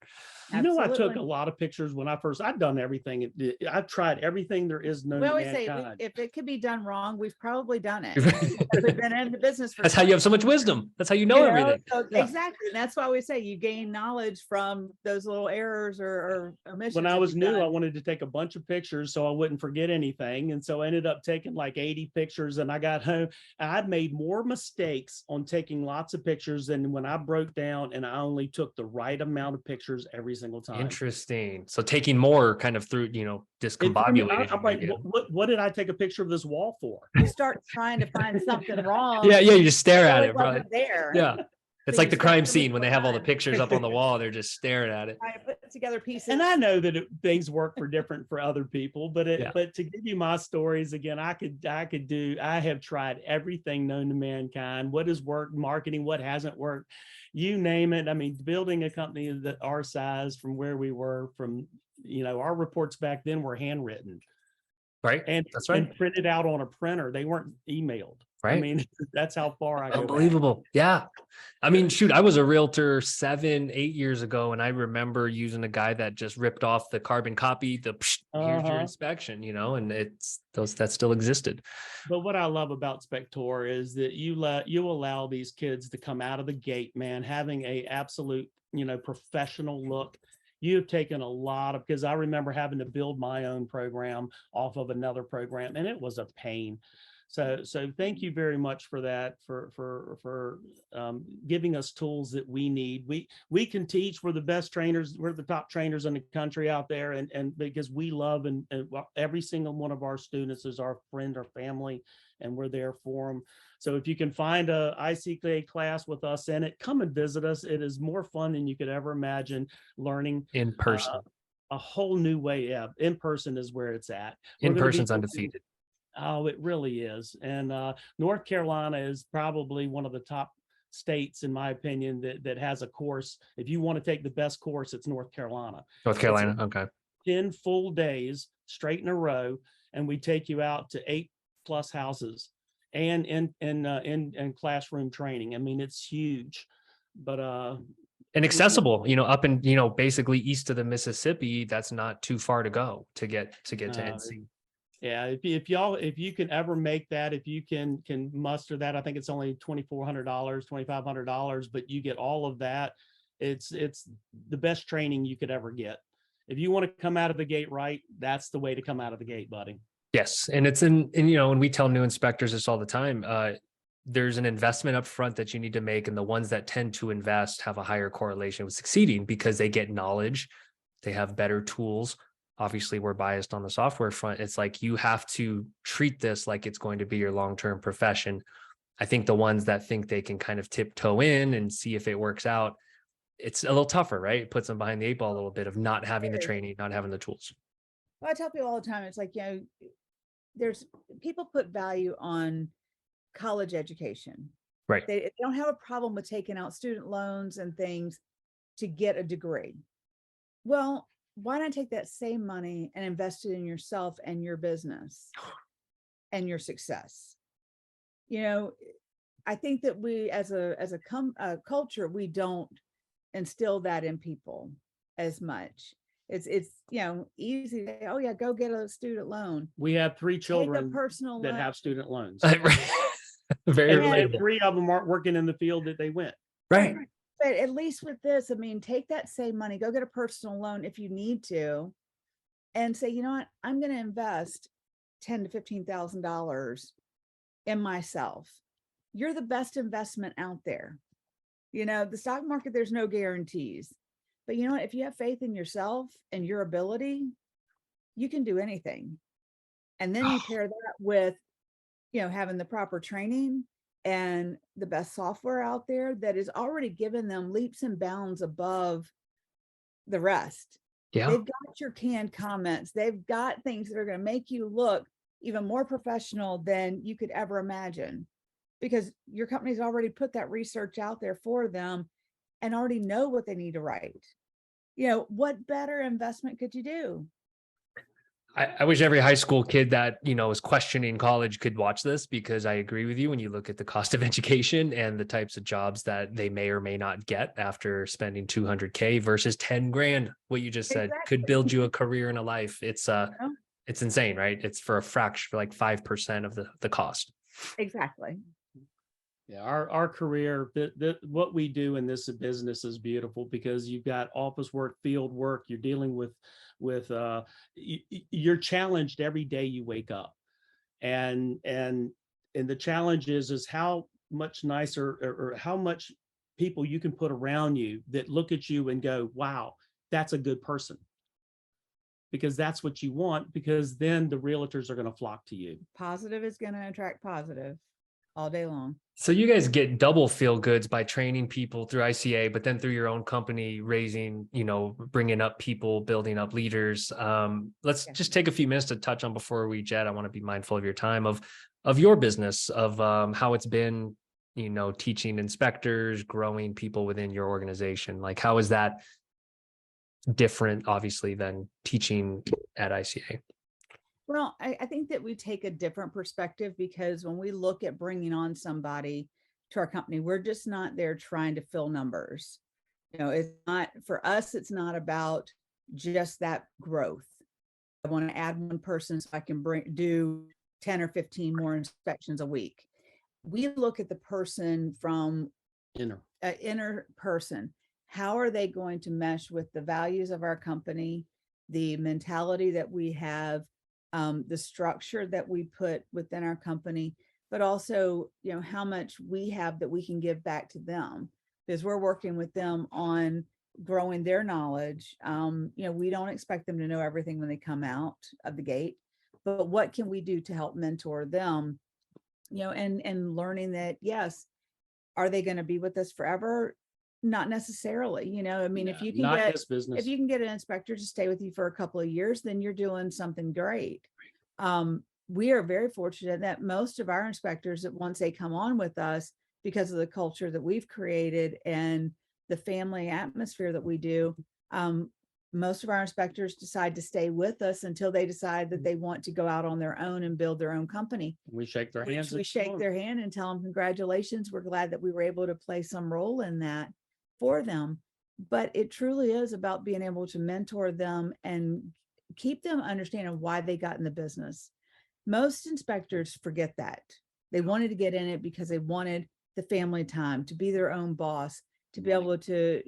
[SPEAKER 2] You know, I took
[SPEAKER 3] Absolutely.
[SPEAKER 2] a lot of pictures when I've done everything. I've tried everything there is known
[SPEAKER 3] We
[SPEAKER 2] to
[SPEAKER 3] always say
[SPEAKER 2] mankind.
[SPEAKER 3] if it could be done wrong, we've probably done it. We've been in the business for
[SPEAKER 1] That's how you have so much wisdom. That's how you know
[SPEAKER 3] you know,
[SPEAKER 1] everything.
[SPEAKER 3] so
[SPEAKER 1] Yeah.
[SPEAKER 3] exactly. And that's why we say you gain knowledge from those little errors or omissions.
[SPEAKER 2] When I
[SPEAKER 3] that
[SPEAKER 2] was
[SPEAKER 3] you've
[SPEAKER 2] new, I
[SPEAKER 3] done.
[SPEAKER 2] wanted to take a bunch of pictures so I wouldn't forget anything. And so I ended up taking like 80 pictures, and I got home. I'd made more mistakes on taking lots of pictures than when I broke down and I only took the right amount of pictures every single time.
[SPEAKER 1] Interesting. So taking more kind of through, discombobulated.
[SPEAKER 2] I'm like, what did I take a picture of this wall for?
[SPEAKER 3] You start trying to find something wrong.
[SPEAKER 1] Yeah, you just stare at
[SPEAKER 3] so
[SPEAKER 1] it, right?
[SPEAKER 3] wasn't there.
[SPEAKER 1] Yeah. It's
[SPEAKER 3] So
[SPEAKER 1] like
[SPEAKER 3] you
[SPEAKER 1] the
[SPEAKER 3] spend
[SPEAKER 1] crime
[SPEAKER 3] so much
[SPEAKER 1] scene when
[SPEAKER 3] more
[SPEAKER 1] they have all the
[SPEAKER 3] time
[SPEAKER 1] pictures up on the wall, they're just staring at it.
[SPEAKER 3] trying to put together pieces.
[SPEAKER 2] And I know that things work for different for other people, but
[SPEAKER 1] Yeah.
[SPEAKER 2] but to give you my stories again, I have tried everything known to mankind. What has worked, marketing, what hasn't worked, you name it. I mean, building a company that our size from where we were from, our reports back then were handwritten.
[SPEAKER 1] Right.
[SPEAKER 2] And
[SPEAKER 1] That's right.
[SPEAKER 2] and printed out on a printer. They weren't emailed.
[SPEAKER 1] Right.
[SPEAKER 2] I mean, that's how far I go back.
[SPEAKER 1] Unbelievable. Yeah. I mean, shoot, I was a realtor 7-8 years ago, and I remember using a guy that just ripped off the carbon copy, here's your inspection, and that still existed.
[SPEAKER 2] But what I love about Spector is that you allow these kids to come out of the gate, man, having a absolute, professional look. You have taken a lot of, because I remember having to build my own program off of another program, and it was a pain. So thank you very much for that, for giving us tools that we need. We can teach. We're the best trainers. We're the top trainers in the country out there, and because we love and every single one of our students is our friend or family, and we're there for them. So if you can find a ICK class with us in it, come and visit us. It is more fun than you could ever imagine learning
[SPEAKER 1] In person.
[SPEAKER 2] a whole new way. Yeah, in person is where it's at.
[SPEAKER 1] In person's undefeated.
[SPEAKER 2] Oh, it really is. And North Carolina is probably one of the top states, in my opinion, that has a course. If you want to take the best course, it's North Carolina.
[SPEAKER 1] North Carolina. Okay.
[SPEAKER 2] 10 full days straight in a row, and we take you out to 8+ houses and in classroom training. I mean, it's huge, but
[SPEAKER 1] and accessible, up in, basically east of the Mississippi. That's not too far to go to get to NC.
[SPEAKER 2] Yeah, if you can ever make that, if you can muster that, I think it's only $2,400, $2,500, but you get all of that. It's the best training you could ever get. If you want to come out of the gate right, that's the way to come out of the gate, buddy.
[SPEAKER 1] Yes, and it's and when we tell new inspectors this all the time, there's an investment up front that you need to make, and the ones that tend to invest have a higher correlation with succeeding because they get knowledge, they have better tools. Obviously, we're biased on the software front. It's like you have to treat this like it's going to be your long-term profession. I think the ones that think they can kind of tiptoe in and see if it works out, it's a little tougher, right? It puts them behind the 8 ball a little bit of not having the training, not having the tools.
[SPEAKER 3] Well, I tell people all the time, it's like, there's people put value on college education.
[SPEAKER 1] Right.
[SPEAKER 3] They don't have a problem with taking out student loans and things to get a degree. Well, why not take that same money and invest it in yourself and your business and your success? I think that we as a culture, we don't instill that in people as much. It's easy to say, oh yeah, go get a student loan.
[SPEAKER 2] We have 3 children
[SPEAKER 3] personal
[SPEAKER 2] that
[SPEAKER 3] loan.
[SPEAKER 2] have student loans.
[SPEAKER 1] Very
[SPEAKER 2] and 3 of them aren't working in the field that they went.
[SPEAKER 1] Right.
[SPEAKER 3] But at least with this, I mean, take that same money, go get a personal loan if you need to, and say, you know what, I'm going to invest $10,000 to $15,000 in myself. You're the best investment out there. The stock market, there's no guarantees, but you know what, if you have faith in yourself and your ability, you can do anything. And then you pair that with, having the proper training and the best software out there that is already given them leaps and bounds above the rest.
[SPEAKER 1] Yeah.
[SPEAKER 3] They've got your canned comments. They've got things that are going to make you look even more professional than you could ever imagine, because your company's already put that research out there for them and already know what they need to write. What better investment could you do?
[SPEAKER 1] I wish every high school kid that, is questioning college could watch this, because I agree with you when you look at the cost of education and the types of jobs that they may or may not get after spending 200K versus 10 grand. What you just said could
[SPEAKER 3] Exactly.
[SPEAKER 1] build you a career and a life.
[SPEAKER 3] Oh,
[SPEAKER 1] It's insane, right? It's for a fraction, for like 5% of the cost.
[SPEAKER 3] exactly.
[SPEAKER 2] Yeah, our career, what we do in this business is beautiful, because you've got office work, field work. You're dealing with you're challenged every day you wake up, and the challenge is how much nicer, or how much people you can put around you that look at you and go, wow, that's a good person, because that's what you want, because then the realtors are going to flock to you.
[SPEAKER 3] Positive is going to attract positive all day long.
[SPEAKER 1] So you guys get double feel goods by training people through ICA, but then through your own company, raising, bringing up people, building up leaders. Let's just take a few minutes to touch on, before we jet. I want to be mindful of your time, of your business, of how it's been, teaching inspectors, growing people within your organization. Like, how is that different, obviously, than teaching at ICA?
[SPEAKER 3] Well, I think that we take a different perspective, because when we look at bringing on somebody to our company, we're just not there trying to fill numbers. It's not, for us, it's not about just that growth. I want to add one person so I can do 10 or 15 more inspections a week. We look at the person from inner person. How are they going to mesh with the values of our company, the mentality that we have, the structure that we put within our company, but also, how much we have that we can give back to them, because we're working with them on growing their knowledge. We don't expect them to know everything when they come out of the gate, but what can we do to help mentor them, and learning that, yes, are they going to be with us forever? Not necessarily. If you can get an inspector to stay with you for a couple of years, then you're doing something great. We are very fortunate that most of our inspectors, that once they come on with us, because of the culture that we've created and the family atmosphere that we do, most of our inspectors decide to stay with us until they decide that they want to go out on their own and build their own company.
[SPEAKER 2] We shake their hands.
[SPEAKER 3] We shake their hand and tell them, congratulations. We're glad that we were able to play some role in that for them. But it truly is about being able to mentor them and keep them understanding why they got in the business. Most inspectors forget that. They wanted to get in it because they wanted the family time, to be their own boss, to be able to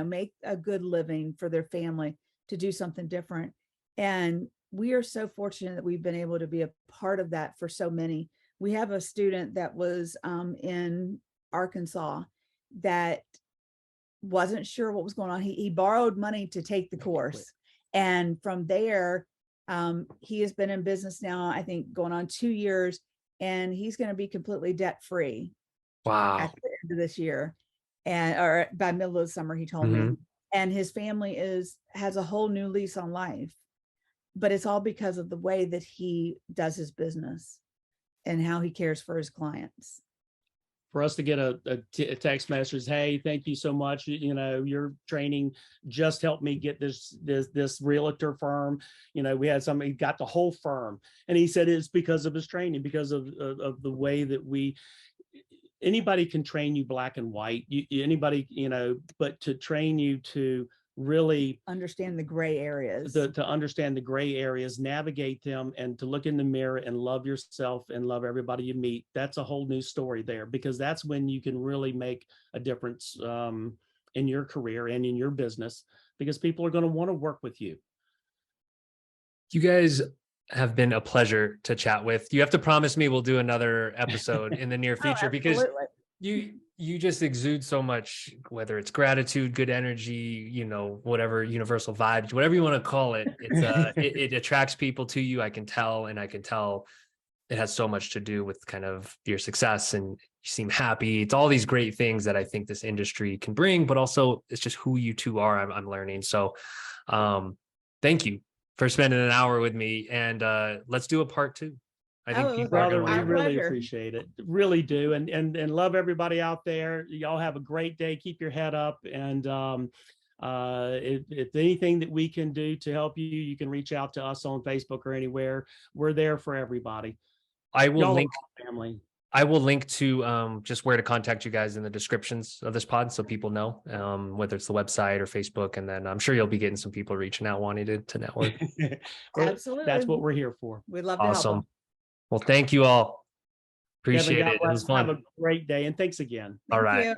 [SPEAKER 3] make a good living for their family, to do something different. And we are so fortunate that we've been able to be a part of that for so many. We have a student that was in Arkansas that wasn't sure what was going on. He borrowed money to take the course. And from there, he has been in business now, I think going on 2 years, and he's going to be completely debt free.
[SPEAKER 1] Wow.
[SPEAKER 3] At the end of this year, or by middle of the summer, he told me. And his family has a whole new lease on life, but it's all because of the way that he does his business and how he cares for his clients.
[SPEAKER 2] For us to get a text message, hey, thank you so much. Your training just helped me get this realtor firm. We had somebody got the whole firm, and he said it's because of his training, because of the way that anybody can train you black and white. Anybody, but to train you to really
[SPEAKER 3] understand the gray areas,
[SPEAKER 2] to understand the gray areas, navigate them, and to look in the mirror and love yourself and love everybody you meet. That's a whole new story there, because that's when you can really make a difference in your career and in your business, because people are going to want to work with you.
[SPEAKER 1] You guys have been a pleasure to chat with. You have to promise me we'll do another episode in the near future, because you just exude so much, whether it's gratitude, good energy, whatever, universal vibes, whatever you want to call it. It's it attracts people to you. I can tell, and I can tell it has so much to do with kind of your success, and you seem happy. It's all these great things that I think this industry can bring, but also it's just who you two are. I'm learning. So thank you for spending an hour with me, and let's do a part 2. I think people are
[SPEAKER 2] brother,
[SPEAKER 1] we
[SPEAKER 2] really appreciate it. Really do. And love everybody out there. Y'all have a great day. Keep your head up. And If anything that we can do to help you, you can reach out to us on Facebook or anywhere. We're there for everybody.
[SPEAKER 1] I will
[SPEAKER 2] Y'all are
[SPEAKER 1] link.
[SPEAKER 2] all family.
[SPEAKER 1] I will link to just where to contact you guys in the descriptions of this pod, so people know whether it's the website or Facebook. And then I'm sure you'll be getting some people reaching out wanting to network.
[SPEAKER 3] Absolutely.
[SPEAKER 2] That's what we're here for.
[SPEAKER 3] We'd love to help
[SPEAKER 1] Awesome.
[SPEAKER 3] them.
[SPEAKER 1] Well, thank you all.
[SPEAKER 2] Kevin,
[SPEAKER 1] Appreciate
[SPEAKER 2] God
[SPEAKER 1] it. It was
[SPEAKER 2] bless. Have
[SPEAKER 1] fun.
[SPEAKER 2] a great day, and thanks again.
[SPEAKER 1] All
[SPEAKER 3] Thank
[SPEAKER 1] right.
[SPEAKER 3] you.